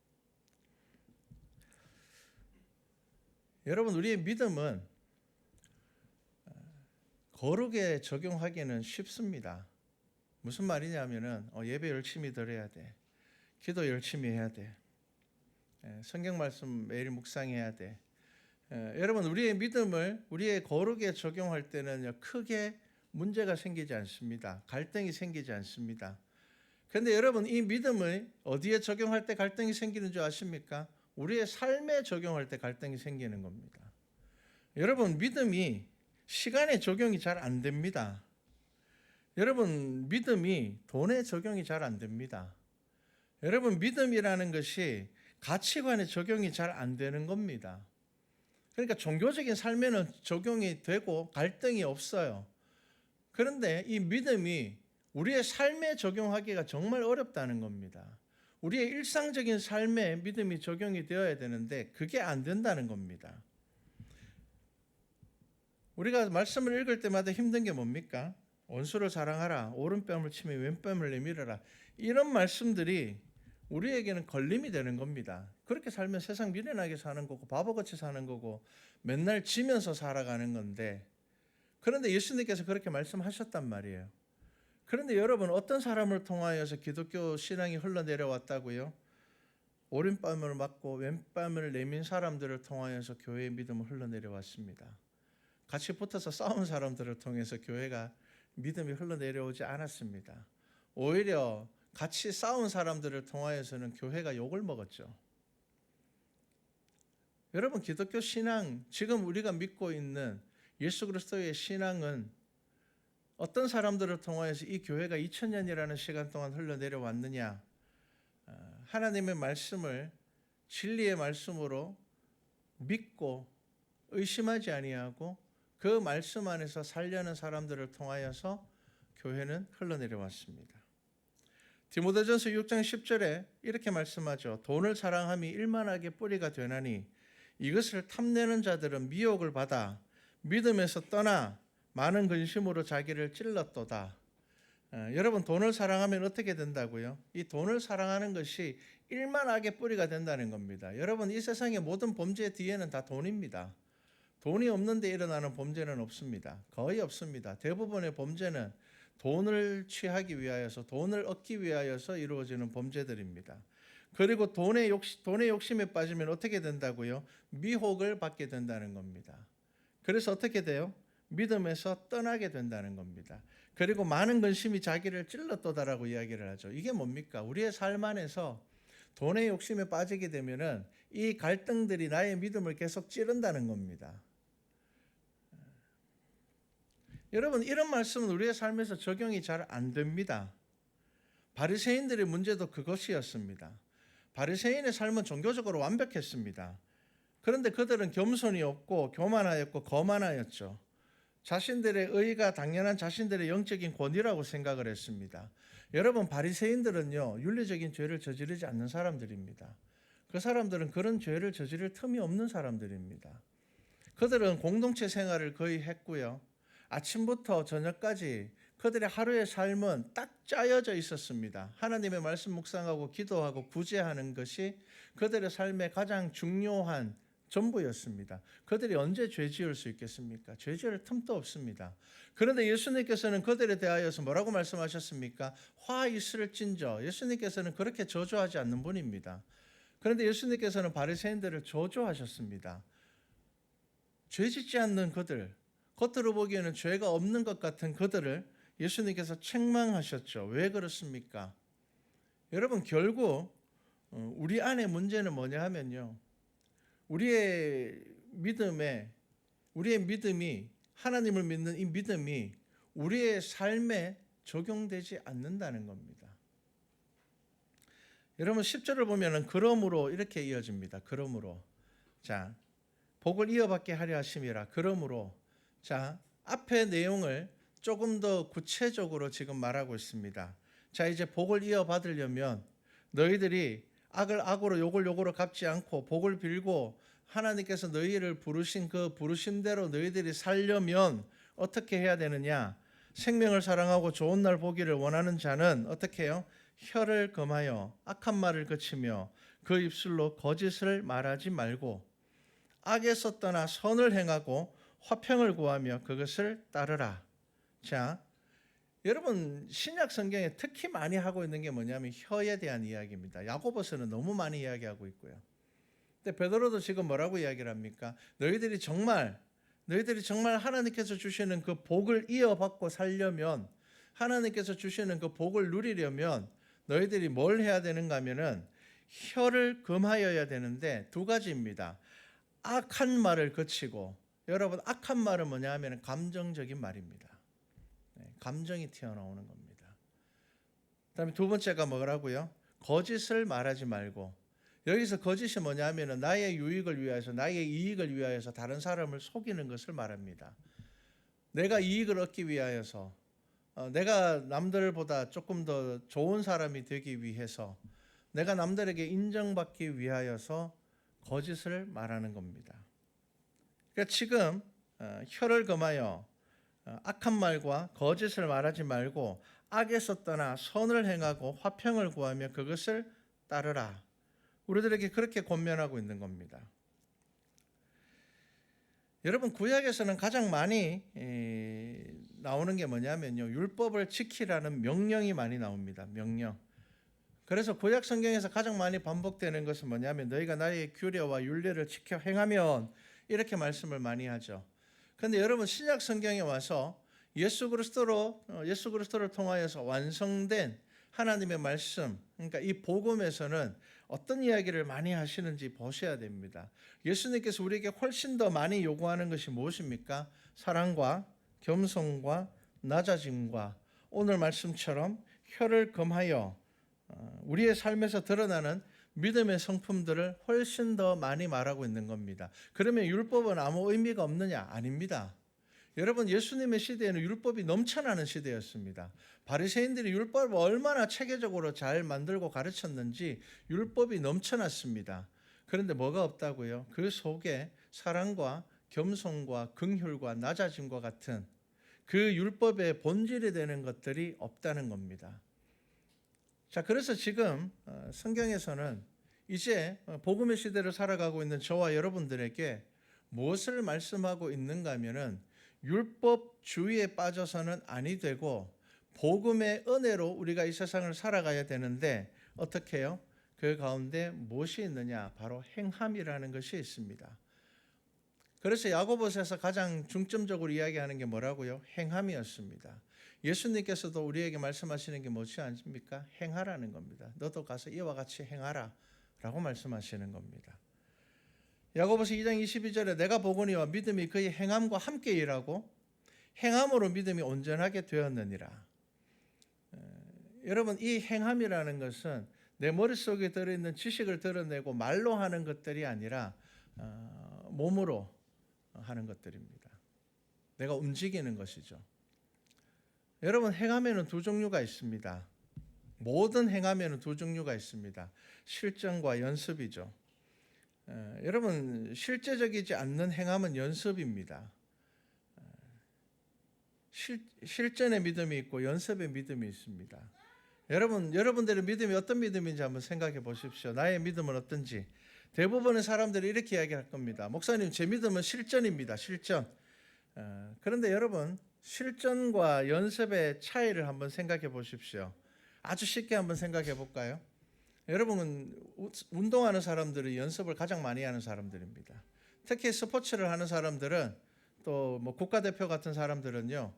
A: 여러분, 우리의 믿음은 거룩에 적용하기는 쉽습니다. 무슨 말이냐면은 예배 열심히 드려야 돼. 기도 열심히 해야 돼. 성경 말씀 매일 묵상해야 돼. 여러분, 우리의 믿음을 우리의 거룩에 적용할 때는요, 크게 문제가 생기지 않습니다. 갈등이 생기지 않습니다. 그런데 여러분, 이 믿음을 어디에 적용할 때 갈등이 생기는 줄 아십니까? 우리의 삶에 적용할 때 갈등이 생기는 겁니다. 여러분, 믿음이 시간에 적용이 잘 안 됩니다. 여러분, 믿음이 돈에 적용이 잘 안 됩니다. 여러분, 믿음이라는 것이 가치관에 적용이 잘 안 되는 겁니다. 그러니까 종교적인 삶에는 적용이 되고 갈등이 없어요. 그런데 이 믿음이 우리의 삶에 적용하기가 정말 어렵다는 겁니다. 우리의 일상적인 삶에 믿음이 적용이 되어야 되는데 그게 안 된다는 겁니다. 우리가 말씀을 읽을 때마다 힘든 게 뭡니까? 원수를 사랑하라, 오른뺨을 치며 왼뺨을 내밀어라. 이런 말씀들이 우리에게는 걸림이 되는 겁니다. 그렇게 살면 세상 미련하게 사는 거고 바보같이 사는 거고 맨날 지면서 살아가는 건데, 그런데 예수님께서 그렇게 말씀하셨단 말이에요. 그런데 여러분, 어떤 사람을 통하여서 기독교 신앙이 흘러내려왔다고요? 오른뺨을 맞고 왼뺨을 내민 사람들을 통하여서 교회의 믿음을 흘러내려왔습니다. 같이 붙어서 싸운 사람들을 통해서 교회가 믿음이 흘러내려오지 않았습니다. 오히려 같이 싸운 사람들을 통하여서는 교회가 욕을 먹었죠. 여러분, 기독교 신앙, 지금 우리가 믿고 있는 예수 그리스도의 신앙은 어떤 사람들을 통하여서 이 교회가 2000년이라는 시간 동안 흘러내려왔느냐? 하나님의 말씀을 진리의 말씀으로 믿고 의심하지 아니하고 그 말씀 안에서 살려는 사람들을 통하여서 교회는 흘러내려왔습니다. 디모데전서 6장 10절에 이렇게 말씀하죠. 돈을 사랑함이 일만하게 뿌리가 되나니 이것을 탐내는 자들은 미혹을 받아 믿음에서 떠나 많은 근심으로 자기를 찔렀도다. 여러분, 돈을 사랑하면 어떻게 된다고요? 이 돈을 사랑하는 것이 일만하게 뿌리가 된다는 겁니다. 여러분, 이 세상의 모든 범죄 뒤에는 다 돈입니다. 돈이 없는데 일어나는 범죄는 없습니다. 거의 없습니다. 대부분의 범죄는 돈을 취하기 위하여서, 돈을 얻기 위하여서 이루어지는 범죄들입니다. 그리고 돈의 욕심에 빠지면 어떻게 된다고요? 미혹을 받게 된다는 겁니다. 그래서 어떻게 돼요? 믿음에서 떠나게 된다는 겁니다. 그리고 많은 근심이 자기를 찔렀도다라고 이야기를 하죠. 이게 뭡니까? 우리의 삶 안에서 돈의 욕심에 빠지게 되면은 이 갈등들이 나의 믿음을 계속 찌른다는 겁니다. 여러분, 이런 말씀은 우리의 삶에서 적용이 잘 안 됩니다. 바리새인들의 문제도 그것이었습니다. 바리새인의 삶은 종교적으로 완벽했습니다. 그런데 그들은 겸손이 없고 교만하였고 거만하였죠. 자신들의 의가 당연한 자신들의 영적인 권위라고 생각을 했습니다. 여러분, 바리새인들은요, 윤리적인 죄를 저지르지 않는 사람들입니다. 그 사람들은 그런 죄를 저지를 틈이 없는 사람들입니다. 그들은 공동체 생활을 거의 했고요. 아침부터 저녁까지 그들의 하루의 삶은 딱 짜여져 있었습니다. 하나님의 말씀 묵상하고 기도하고 구제하는 것이 그들의 삶의 가장 중요한 전부였습니다. 그들이 언제 죄 지을 수 있겠습니까? 죄 지을 틈도 없습니다. 그런데 예수님께서는 그들에 대하여서 뭐라고 말씀하셨습니까? 화 있을진저. 예수님께서는 그렇게 저주하지 않는 분입니다. 그런데 예수님께서는 바리새인들을 저주하셨습니다. 죄 짓지 않는 그들, 겉으로 보기에는 죄가 없는 것 같은 그들을 예수님께서 책망하셨죠. 왜 그렇습니까? 여러분, 결국 우리 안에 문제는 뭐냐 하면요, 우리의 믿음이, 하나님을 믿는 이 믿음이 우리의 삶에 적용되지 않는다는 겁니다. 여러분, 10절을 보면은 그러므로 이렇게 이어집니다. 그러므로. 자, 복을 이어받게 하려 하심이라. 그러므로. 자, 앞의 내용을 조금 더 구체적으로 지금 말하고 있습니다. 자, 이제 복을 이어받으려면 너희들이 악을 악으로 욕을 욕으로 갚지 않고 복을 빌고 하나님께서 너희를 부르신 그 부르심대로 너희들이 살려면 어떻게 해야 되느냐? 생명을 사랑하고 좋은 날 보기를 원하는 자는 어떻게 해요? 혀를 금하여 악한 말을 그치며 그 입술로 거짓을 말하지 말고 악에서 떠나 선을 행하고 화평을 구하며 그것을 따르라. 자, 여러분, 신약 성경에 특히 많이 하고 있는 게 뭐냐면 혀에 대한 이야기입니다. 야고보서는 너무 많이 이야기하고 있고요. 근데 베드로도 지금 뭐라고 이야기를 합니까? 너희들이 정말 하나님께서 주시는 그 복을 이어받고 살려면, 하나님께서 주시는 그 복을 누리려면 너희들이 뭘 해야 되는가 하면은 혀를 금하여야 되는데 두 가지입니다. 악한 말을 그치고, 여러분, 악한 말은 뭐냐 하면 감정적인 말입니다. 감정이 튀어나오는 겁니다. 그다음에 두 번째가 뭐라고요? 거짓을 말하지 말고. 여기서 거짓이 뭐냐 하면 나의 유익을 위하여서, 나의 이익을 위하여서 다른 사람을 속이는 것을 말합니다. 내가 이익을 얻기 위하여서, 내가 남들보다 조금 더 좋은 사람이 되기 위해서, 내가 남들에게 인정받기 위하여서 거짓을 말하는 겁니다. 그러니까 지금 혀를 금하여 악한 말과 거짓을 말하지 말고 악에서 떠나 선을 행하고 화평을 구하며 그것을 따르라. 우리들에게 그렇게 권면하고 있는 겁니다. 여러분, 구약에서는 가장 많이 나오는 게 뭐냐면요, 율법을 지키라는 명령이 많이 나옵니다. 명령. 그래서 구약 성경에서 가장 많이 반복되는 것은 뭐냐면 너희가 나의 규례와 율례를 지켜 행하면, 이렇게 말씀을 많이 하죠. 그런데 여러분, 신약 성경에 와서 예수 그리스도를 통하여서 완성된 하나님의 말씀, 그러니까 이 복음에서는 어떤 이야기를 많이 하시는지 보셔야 됩니다. 예수님께서 우리에게 훨씬 더 많이 요구하는 것이 무엇입니까? 사랑과 겸손과 낮아짐과 오늘 말씀처럼 혀를 금하여 우리의 삶에서 드러나는 믿음의 성품들을 훨씬 더 많이 말하고 있는 겁니다. 그러면 율법은 아무 의미가 없느냐? 아닙니다. 여러분, 예수님의 시대에는 율법이 넘쳐나는 시대였습니다. 바리새인들이 율법을 얼마나 체계적으로 잘 만들고 가르쳤는지 율법이 넘쳐났습니다. 그런데 뭐가 없다고요? 그 속에 사랑과 겸손과 긍휼과 낮아짐과 같은 그 율법의 본질이 되는 것들이 없다는 겁니다. 자, 그래서 지금 성경에서는 이제 복음의 시대를 살아가고 있는 저와 여러분들에게 무엇을 말씀하고 있는가 하면은 율법주의에 빠져서는 아니 되고 복음의 은혜로 우리가 이 세상을 살아가야 되는데 어떻게 해요? 그 가운데 무엇이 있느냐? 바로 행함이라는 것이 있습니다. 그래서 야고보서에서 가장 중점적으로 이야기하는 게 뭐라고요? 행함이었습니다. 예수님께서도 우리에게 말씀하시는 게 뭐지 않습니까? 행하라는 겁니다. 너도 가서 이와 같이 행하라 라고 말씀하시는 겁니다. 야고보서 2장 22절에 내가 보거니와 믿음이 그의 행함과 함께 일하고 행함으로 믿음이 온전하게 되었느니라. 여러분, 이 행함이라는 것은 내 머릿속에 들어있는 지식을 드러내고 말로 하는 것들이 아니라 몸으로 하는 것들입니다. 내가 움직이는 것이죠. 여러분, 행함에는 두 종류가 있습니다. 모든 행함에는 두 종류가 있습니다. 실전과 연습이죠. 여러분, 실제적이지 않는 행함은 연습입니다. 실전의 믿음이 있고 연습의 믿음이 있습니다. 여러분들의 믿음이 어떤 믿음인지 한번 생각해 보십시오. 나의 믿음은 어떤지. 대부분의 사람들이 이렇게 이야기할 겁니다. 목사님, 제 믿음은 실전입니다. 실전. 그런데 여러분, 실전과 연습의 차이를 한번 생각해 보십시오. 아주 쉽게 한번 생각해 볼까요? 여러분은 운동하는 사람들이 연습을 가장 많이 하는 사람들입니다. 특히 스포츠를 하는 사람들은 또 뭐 국가대표 같은 사람들은요,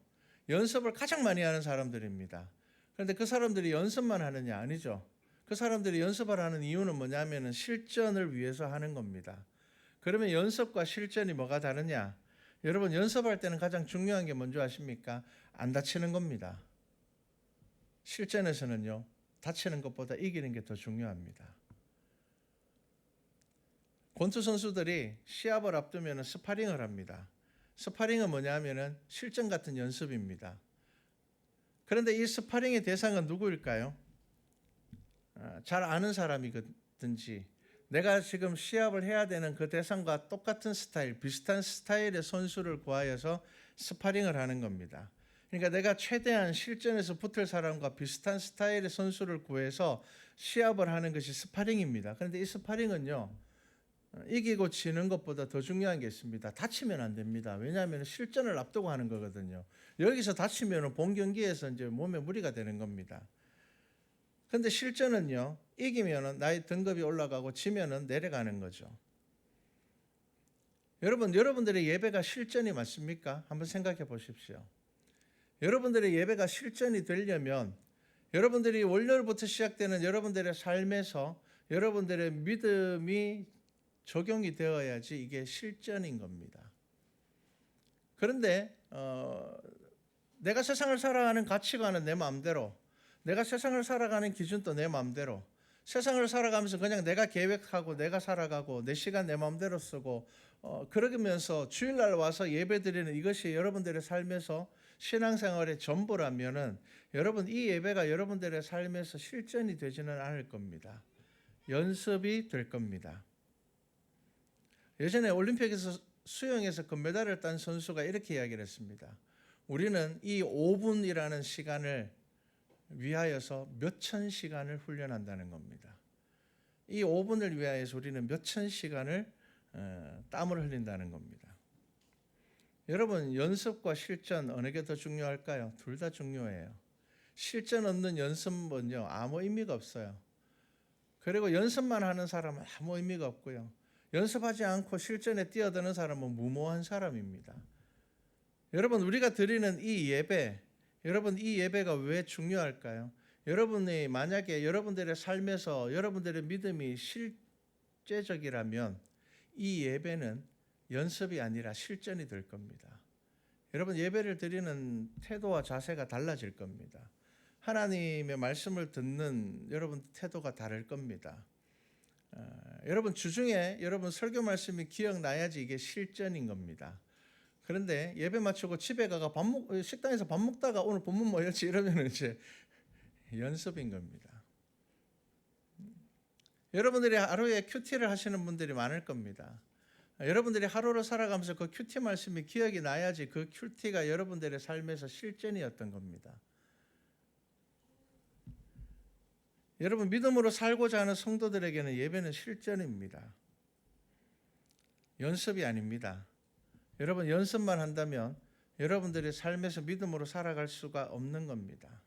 A: 연습을 가장 많이 하는 사람들입니다. 그런데 그 사람들이 연습만 하느냐? 아니죠. 그 사람들이 연습을 하는 이유는 뭐냐면은 실전을 위해서 하는 겁니다. 그러면 연습과 실전이 뭐가 다르냐? 여러분, 연습할 때는 가장 중요한 게 뭔지 아십니까? 안 다치는 겁니다. 실전에서는요, 다치는 것보다 이기는 게 더 중요합니다. 권투 선수들이 시합을 앞두면 스파링을 합니다. 스파링은 뭐냐면은 실전 같은 연습입니다. 그런데 이 스파링의 대상은 누구일까요? 잘 아는 사람이든지 내가 지금 시합을 해야 되는 그 대상과 똑같은 스타일, 비슷한 스타일의 선수를 구하여서 스파링을 하는 겁니다. 그러니까 내가 최대한 실전에서 붙을 사람과 비슷한 스타일의 선수를 구해서 시합을 하는 것이 스파링입니다. 그런데 이 스파링은요, 이기고 지는 것보다 더 중요한 게 있습니다. 다치면 안 됩니다. 왜냐하면 실전을 앞두고 하는 거거든요. 여기서 다치면 본 경기에서 이제 몸에 무리가 되는 겁니다. 그런데 실전은요, 이기면은 나의 등급이 올라가고 지면은 내려가는 거죠. 여러분들의 예배가 실전이 맞습니까? 한번 생각해 보십시오. 여러분들의 예배가 실전이 되려면 여러분들이 월요일부터 시작되는 여러분들의 삶에서 여러분들의 믿음이 적용이 되어야지 이게 실전인 겁니다. 그런데 내가 세상을 살아가는 가치관은 내 마음대로, 내가 세상을 살아가는 기준도 내 마음대로, 세상을 살아가면서 그냥 내가 계획하고 내가 살아가고 내 시간 내 마음대로 쓰고 그러면서 주일날 와서 예배드리는 이것이 여러분들의 삶에서 신앙생활의 전부라면은 여러분, 이 예배가 여러분들의 삶에서 실전이 되지는 않을 겁니다. 연습이 될 겁니다. 예전에 올림픽에서 수영에서 금메달을 딴 선수가 이렇게 이야기를 했습니다. 우리는 이 5분이라는 시간을 위하여서 몇천 시간을 훈련한다는 겁니다. 이 5분을 위하여서 우리는 몇천 시간을 땀을 흘린다는 겁니다. 여러분, 연습과 실전 어느 게 더 중요할까요? 둘 다 중요해요. 실전 없는 연습은요, 아무 의미가 없어요. 그리고 연습만 하는 사람은 아무 의미가 없고요. 연습하지 않고 실전에 뛰어드는 사람은 무모한 사람입니다. 여러분, 우리가 드리는 이 예배, 여러분, 이 예배가 왜 중요할까요? 여러분이 만약에 여러분들의 삶에서 여러분들의 믿음이 실제적이라면 이 예배는 연습이 아니라 실전이 될 겁니다. 여러분 예배를 드리는 태도와 자세가 달라질 겁니다. 하나님의 말씀을 듣는 여러분 태도가 다를 겁니다. 여러분 주중에 여러분 설교 말씀이 기억나야지 이게 실전인 겁니다. 그런데 예배 마치고 집에 가가 식당에서 밥 먹다가 오늘 본문 뭐였지 이러면 이제 연습인 겁니다. 여러분들이 하루에 큐티를 하시는 분들이 많을 겁니다. 여러분들이 하루를 살아가면서 그 큐티 말씀이 기억이 나야지 그 큐티가 여러분들의 삶에서 실전이었던 겁니다. 여러분 믿음으로 살고자 하는 성도들에게는 예배는 실전입니다. 연습이 아닙니다. 여러분 연습만 한다면 여러분들의 삶에서 믿음으로 살아갈 수가 없는 겁니다.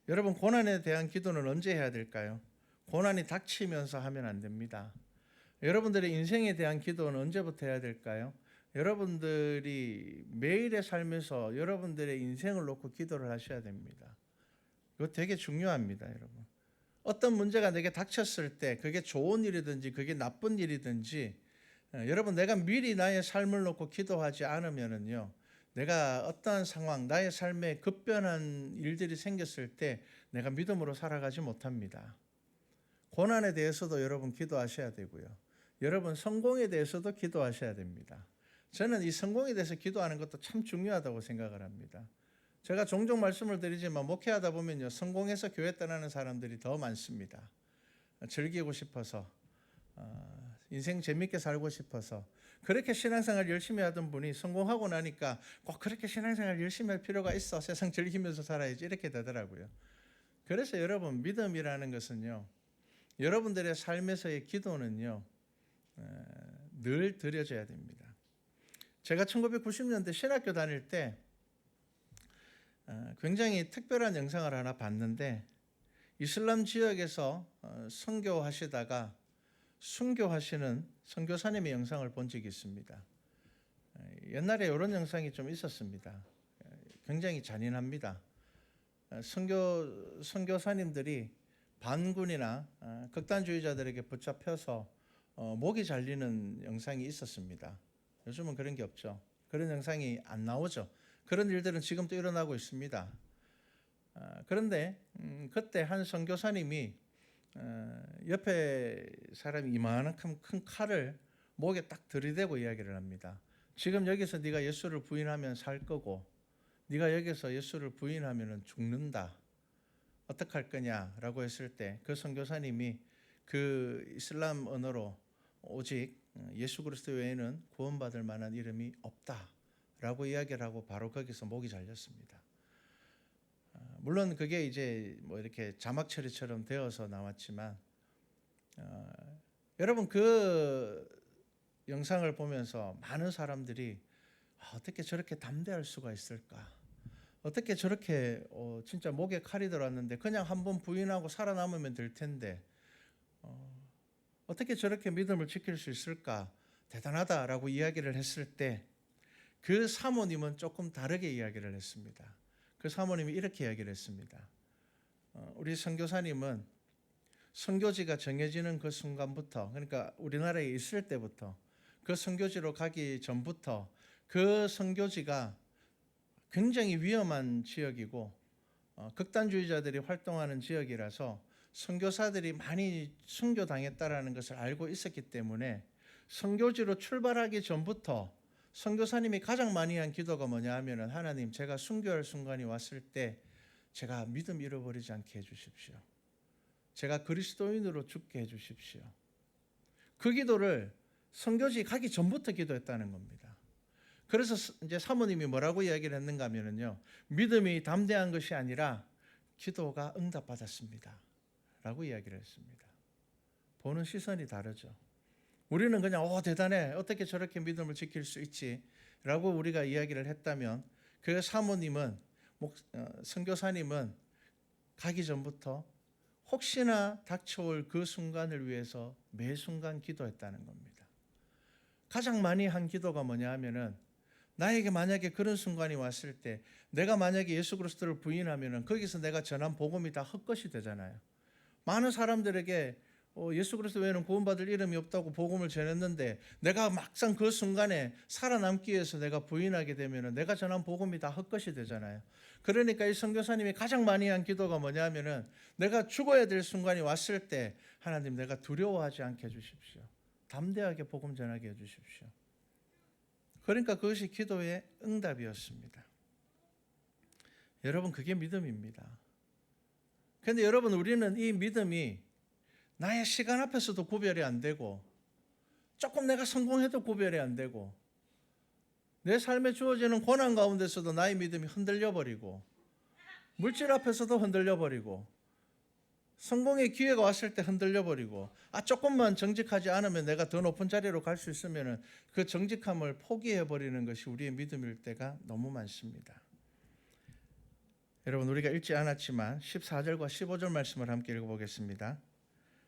A: 여러분 고난에 대한 기도는 언제 해야 될까요? 고난이 닥치면서 하면 안 됩니다. 여러분들의 인생에 대한 기도는 언제부터 해야 될까요? 여러분들이 매일의 삶에서 여러분들의 인생을 놓고 기도를 하셔야 됩니다. 이거 되게 중요합니다, 여러분. 어떤 문제가 내게 닥쳤을 때 그게 좋은 일이든지 그게 나쁜 일이든지 여러분 내가 미리 나의 삶을 놓고 기도하지 않으면은요. 내가 어떠한 상황, 나의 삶에 급변한 일들이 생겼을 때 내가 믿음으로 살아가지 못합니다. 고난에 대해서도 여러분 기도하셔야 되고요. 여러분 성공에 대해서도 기도하셔야 됩니다. 저는 이 성공에 대해서 기도하는 것도 참 중요하다고 생각을 합니다. 제가 종종 말씀을 드리지만 목회하다 보면요. 성공해서 교회 떠나는 사람들이 더 많습니다. 즐기고 싶어서 인생 재밌게 살고 싶어서 그렇게 신앙생활 열심히 하던 분이 성공하고 나니까 꼭 그렇게 신앙생활 열심히 할 필요가 있어. 세상 즐기면서 살아야지 이렇게 되더라고요. 그래서 여러분 믿음이라는 것은요. 여러분들의 삶에서의 기도는요. 늘 드려져야 됩니다. 제가 1990년대 신학교 다닐 때 굉장히 특별한 영상을 하나 봤는데 이슬람 지역에서 선교하시다가 순교하시는 선교사님의 영상을 본 적이 있습니다. 옛날에 이런 영상이 좀 있었습니다. 굉장히 잔인합니다. 선교사님들이 반군이나 극단주의자들에게 붙잡혀서 목이 잘리는 영상이 있었습니다. 요즘은 그런 게 없죠. 그런 영상이 안 나오죠. 그런 일들은 지금도 일어나고 있습니다. 그런데 그때 한 선교사님이 옆에 사람이 이만큼 큰 칼을 목에 딱 들이대고 이야기를 합니다. 지금 여기서 네가 예수를 부인하면 살 거고 네가 여기서 예수를 부인하면 죽는다. 어떡할 거냐라고 했을 때 그 선교사님이 그 이슬람 언어로 오직 예수 그리스도 외에는 구원받을 만한 이름이 없다라고 이야기를 하고 바로 거기서 목이 잘렸습니다. 물론 그게 이제 뭐 이렇게 자막 처리처럼 되어서 나왔지만 여러분 그 영상을 보면서 많은 사람들이 어떻게 저렇게 담대할 수가 있을까? 어떻게 저렇게 진짜 목에 칼이 들어왔는데 그냥 한번 부인하고 살아남으면 될 텐데 어떻게 저렇게 믿음을 지킬 수 있을까? 대단하다라고 이야기를 했을 때 그 사모님은 조금 다르게 이야기를 했습니다. 그 사모님이 이렇게 이야기를 했습니다. 우리 선교사님은 선교지가 정해지는 그 순간부터 그러니까 우리나라에 있을 때부터 그 선교지로 가기 전부터 그 선교지가 굉장히 위험한 지역이고 극단주의자들이 활동하는 지역이라서 선교사들이 많이 순교당했다라는 것을 알고 있었기 때문에 선교지로 출발하기 전부터 선교사님이 가장 많이 한 기도가 뭐냐 하면은 하나님 제가 순교할 순간이 왔을 때 제가 믿음 잃어버리지 않게 해주십시오. 제가 그리스도인으로 죽게 해주십시오. 그 기도를 선교지 가기 전부터 기도했다는 겁니다. 그래서 이제 사모님이 뭐라고 이야기를 했는가 하면요. 믿음이 담대한 것이 아니라 기도가 응답받았습니다. 라고 이야기를 했습니다. 보는 시선이 다르죠. 우리는 그냥 대단해. 어떻게 저렇게 믿음을 지킬 수 있지? 라고 우리가 이야기를 했다면 그 사모님은 선교사님은 가기 전부터 혹시나 닥쳐올 그 순간을 위해서 매 순간 기도했다는 겁니다. 가장 많이 한 기도가 뭐냐 하면은 나에게 만약에 그런 순간이 왔을 때 내가 만약에 예수 그리스도를 부인하면은 거기서 내가 전한 복음이 다 헛것이 되잖아요. 많은 사람들에게 예수 그리스도 외에는 구원받을 이름이 없다고 복음을 전했는데 내가 막상 그 순간에 살아남기 위해서 내가 부인하게 되면 내가 전한 복음이 다 헛것이 되잖아요. 그러니까 이 선교사님이 가장 많이 한 기도가 뭐냐면은 내가 죽어야 될 순간이 왔을 때 하나님 내가 두려워하지 않게 해주십시오. 담대하게 복음 전하게 해주십시오. 그러니까 그것이 기도의 응답이었습니다. 여러분 그게 믿음입니다. 그런데 여러분 우리는 이 믿음이 나의 시간 앞에서도 구별이 안 되고 조금 내가 성공해도 구별이 안 되고 내 삶에 주어지는 고난 가운데서도 나의 믿음이 흔들려 버리고 물질 앞에서도 흔들려 버리고 성공의 기회가 왔을 때 흔들려 버리고 조금만 정직하지 않으면 내가 더 높은 자리로 갈 수 있으면 그 정직함을 포기해 버리는 것이 우리의 믿음일 때가 너무 많습니다. 여러분 우리가 읽지 않았지만 14절과 15절 말씀을 함께 읽어보겠습니다.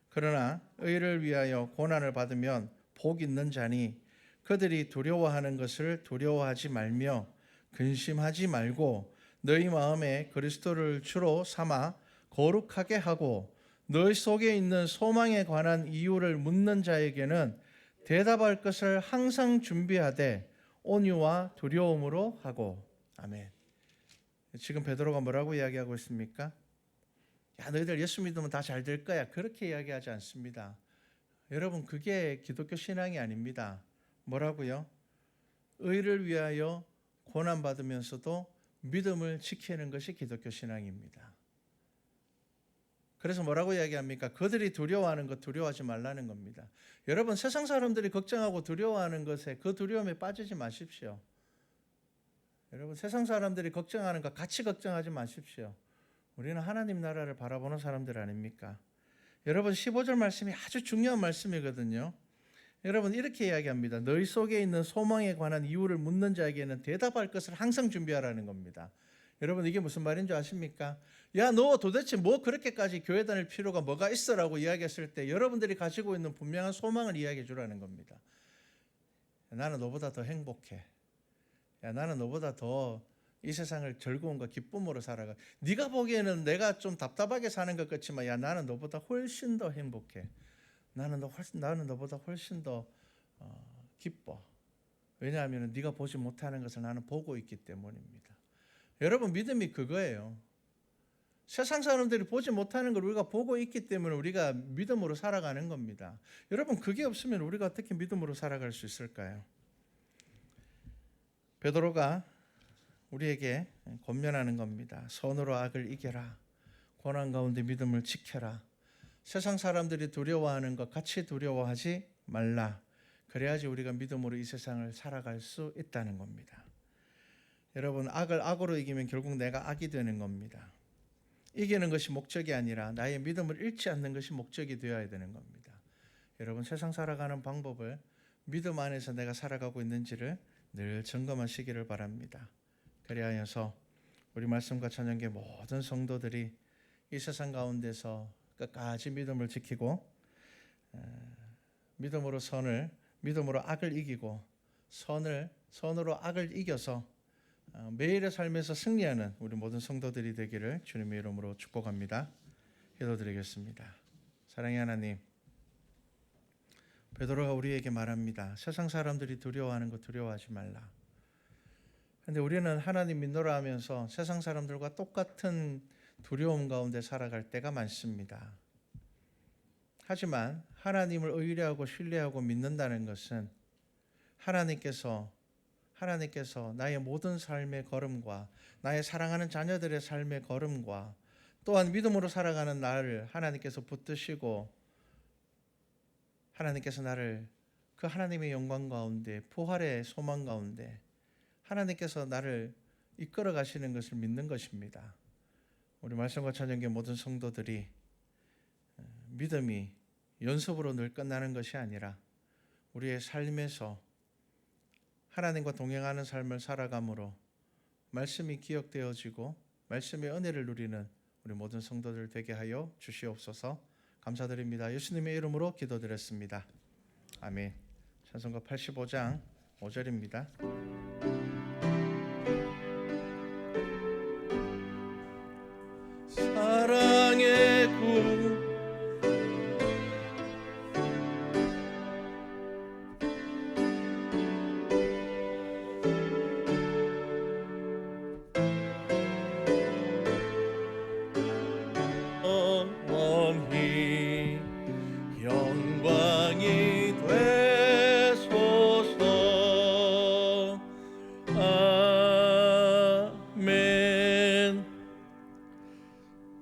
A: 그러나 의를 위하여 고난을 받으면 복 있는 자니 그들이 두려워하는 것을 두려워하지 말며 근심하지 말고 너희 마음에 그리스도를 주로 삼아 거룩하게 하고 너희 속에 있는 소망에 관한 이유를 묻는 자에게는 대답할 것을 항상 준비하되 온유와 두려움으로 하고. 아멘. 지금 베드로가 뭐라고 이야기하고 있습니까? 야, 너희들 예수 믿으면 다 잘 될 거야. 그렇게 이야기하지 않습니다. 여러분 그게 기독교 신앙이 아닙니다. 뭐라고요? 의를 위하여 고난받으면서도 믿음을 지키는 것이 기독교 신앙입니다. 그래서 뭐라고 이야기합니까? 그들이 두려워하는 것 두려워하지 말라는 겁니다. 여러분 세상 사람들이 걱정하고 두려워하는 것에 그 두려움에 빠지지 마십시오. 여러분 세상 사람들이 걱정하는 것 같이 걱정하지 마십시오. 우리는 하나님 나라를 바라보는 사람들 아닙니까? 여러분 15절 말씀이 아주 중요한 말씀이거든요. 여러분 이렇게 이야기합니다. 너희 속에 있는 소망에 관한 이유를 묻는 자에게는 대답할 것을 항상 준비하라는 겁니다. 여러분 이게 무슨 말인 줄 아십니까? 야, 너 도대체 뭐 그렇게까지 교회 다닐 필요가 뭐가 있어라고 이야기했을 때 여러분들이 가지고 있는 분명한 소망을 이야기해 주라는 겁니다. 나는 너보다 더 행복해. 야, 나는 너보다 더 이 세상을 즐거움과 기쁨으로 살아가. 네가 보기에는 내가 좀 답답하게 사는 것 같지만 야, 나는 너보다 훨씬 더 행복해. 나는 너보다 훨씬 더 기뻐. 왜냐하면 네가 보지 못하는 것을 나는 보고 있기 때문입니다. 여러분 믿음이 그거예요. 세상 사람들이 보지 못하는 걸 우리가 보고 있기 때문에 우리가 믿음으로 살아가는 겁니다. 여러분 그게 없으면 우리가 어떻게 믿음으로 살아갈 수 있을까요? 베드로가 우리에게 권면하는 겁니다. 선으로 악을 이겨라. 고난 가운데 믿음을 지켜라. 세상 사람들이 두려워하는 것 같이 두려워하지 말라. 그래야지 우리가 믿음으로 이 세상을 살아갈 수 있다는 겁니다. 여러분 악을 악으로 이기면 결국 내가 악이 되는 겁니다. 이기는 것이 목적이 아니라 나의 믿음을 잃지 않는 것이 목적이 되어야 되는 겁니다. 여러분 세상 살아가는 방법을 믿음 안에서 내가 살아가고 있는지를 늘 점검하시기를 바랍니다. 그리하여서 우리 말씀과 찬양계 모든 성도들이 이 세상 가운데서 끝까지 믿음을 지키고 믿음으로 악을 이기고 선으로 악을 이겨서 매일의 삶에서 승리하는 우리 모든 성도들이 되기를 주님의 이름으로 축복합니다. 기도드리겠습니다. 사랑의 하나님, 베드로가 우리에게 말합니다. 세상 사람들이 두려워하는 것 두려워하지 말라. 그런데 우리는 하나님 믿노라 하면서 세상 사람들과 똑같은 두려움 가운데 살아갈 때가 많습니다. 하지만 하나님을 의뢰하고 신뢰하고 믿는다는 것은 하나님께서 나의 모든 삶의 걸음과 나의 사랑하는 자녀들의 삶의 걸음과 또한 믿음으로 살아가는 나를 하나님께서 붙드시고 하나님께서 나를 그 하나님의 영광 가운데 부활의 소망 가운데 하나님께서 나를 이끌어 가시는 것을 믿는 것입니다. 우리 말씀과 찬양의 모든 성도들이 믿음이 연습으로 늘 끝나는 것이 아니라 우리의 삶에서 하나님과 동행하는 삶을 살아감으로 말씀이 기억되어지고 말씀의 은혜를 누리는 우리 모든 성도들 되게 하여 주시옵소서. 감사드립니다. 예수님의 이름으로 기도드렸습니다. 아멘. 찬송가 85장 5절입니다. 사랑의 구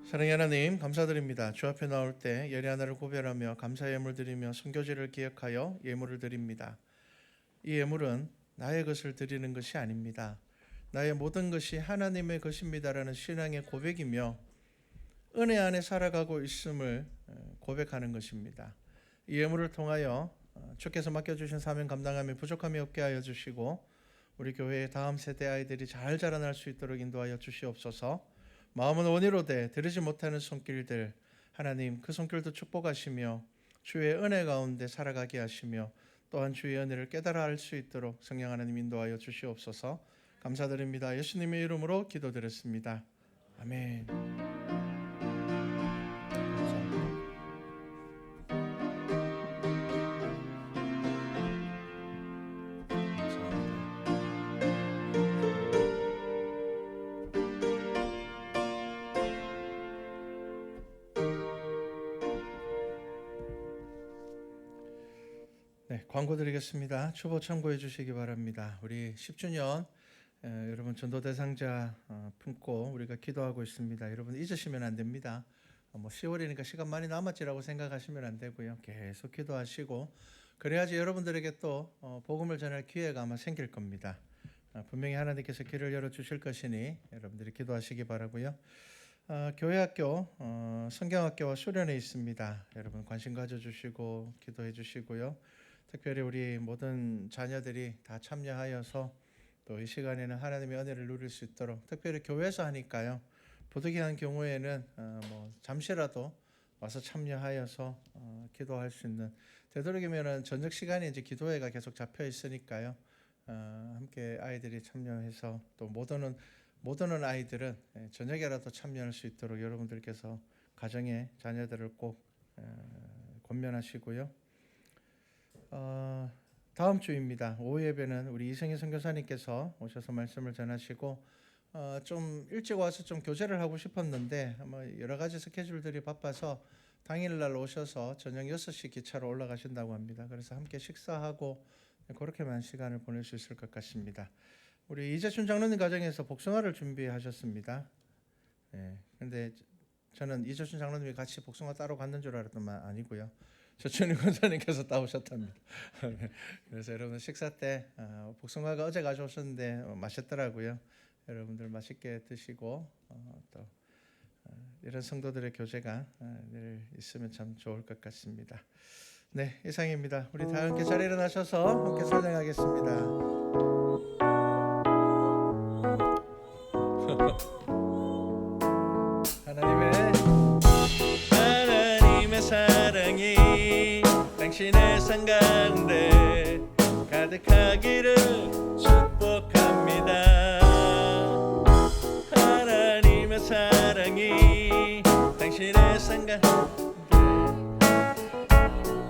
A: 사랑의 하나님, 감사드립니다. 주 앞에 나올 때 예리 하나를 구별하며 감사의 예물 드리며 선교제를 기억하여 예물을 드립니다. 이 예물은 나의 것을 드리는 것이 아닙니다. 나의 모든 것이 하나님의 것입니다라는 신앙의 고백이며 은혜 안에 살아가고 있음을 고백하는 것입니다. 이 예물을 통하여 주께서 맡겨주신 사명 감당함에 부족함이 없게 하여 주시고 우리 교회의 다음 세대 아이들이 잘 자라날 수 있도록 인도하여 주시옵소서. 마음은 원이로되 들으지 못하는 손길들, 하나님 그 손길도 축복하시며 주의 은혜 가운데 살아가게 하시며 또한 주의 은혜를 깨달아 알 수 있도록 성령 하나님 인도하여 주시옵소서. 감사드립니다. 예수님의 이름으로 기도드렸습니다. 아멘. 네, 광고 드리겠습니다. 추보 참고해 주시기 바랍니다. 우리 10주년 여러분 전도 대상자 품고 우리가 기도하고 있습니다. 여러분 잊으시면 안 됩니다. 10월이니까 시간 많이 남았지라고 생각하시면 안 되고요. 계속 기도하시고 그래야지 여러분들에게 또 복음을 전할 기회가 아마 생길 겁니다. 분명히 하나님께서 길을 열어 주실 것이니 여러분들이 기도하시기 바라고요. 교회학교 성경학교와 수련회 있습니다. 여러분 관심 가져주시고 기도해 주시고요. 특별히 우리 모든 자녀들이 다 참여하여서 또 이 시간에는 하나님의 은혜를 누릴 수 있도록 특별히 교회에서 하니까요. 부득이한 경우에는 잠시라도 와서 참여하여서 기도할 수 있는 되도록이면은 저녁 시간에 이제 기도회가 계속 잡혀 있으니까요. 함께 아이들이 참여해서 또 못 오는 아이들은 저녁에라도 참여할 수 있도록 여러분들께서 가정의 자녀들을 꼭 권면하시고요. 다음 주입니다. 오후 예배는 우리 이승희 선교사님께서 오셔서 말씀을 전하시고 좀 일찍 와서 좀 교제를 하고 싶었는데 여러 가지 스케줄들이 바빠서 당일날 오셔서 저녁 6시 기차로 올라가신다고 합니다. 그래서 함께 식사하고 그렇게만 시간을 보낼 수 있을 것 같습니다. 우리 이재춘 장로님 가정에서 복숭아를 준비하셨습니다. 근데 저는 이재춘 장로님이 같이 복숭아 따로 갔는 줄 알았더만 아니고요. 조춘희 권사님께서 따오셨답니다. 그래서 여러분 식사 때 복숭아가 어제 가져오셨는데 맛있더라고요. 여러분들 맛있게 드시고 또 이런 성도들의 교제가 늘 있으면 참 좋을 것 같습니다. 네, 이상입니다. 우리 다 함께 자리에 일어나셔서 함께 찬양하겠습니다. 하나님의 사랑이 당신의 삶 가운데 가득하기를 축복합니다. 하나님의 사랑이 당신의 삶 가운데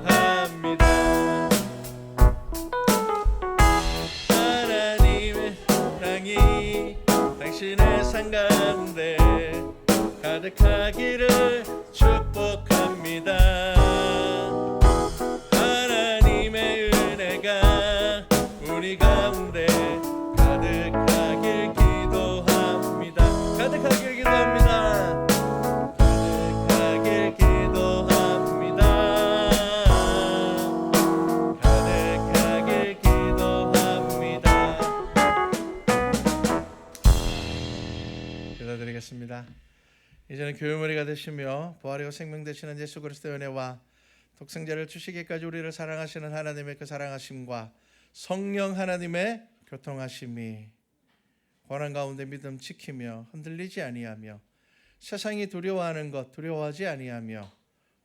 A: 합니다. 하나님의 사랑이 당신의 삶 가운데 가득하기를 축복합니다. 하나님의 은혜가 우리 가운데 가득하길 기도합니다. 가득하길 기도합니다. 가득하길 기도합니다. 가득하길 기도합니다. 기도드리겠습니다. 이제는 교회머리가 되시며 부활이고 생명 되시는 예수 그리스도의 은혜와 독생자를 주시기까지 우리를 사랑하시는 하나님의 그 사랑하심과 성령 하나님의 교통하심이 고난 가운데 믿음 지키며 흔들리지 아니하며 세상이 두려워하는 것 두려워하지 아니하며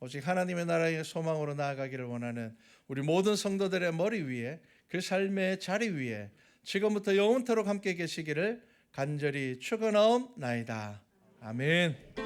A: 오직 하나님의 나라의 소망으로 나아가기를 원하는 우리 모든 성도들의 머리 위에 그 삶의 자리 위에 지금부터 영원토록 함께 계시기를 간절히 축원하옵나이다. 아멘.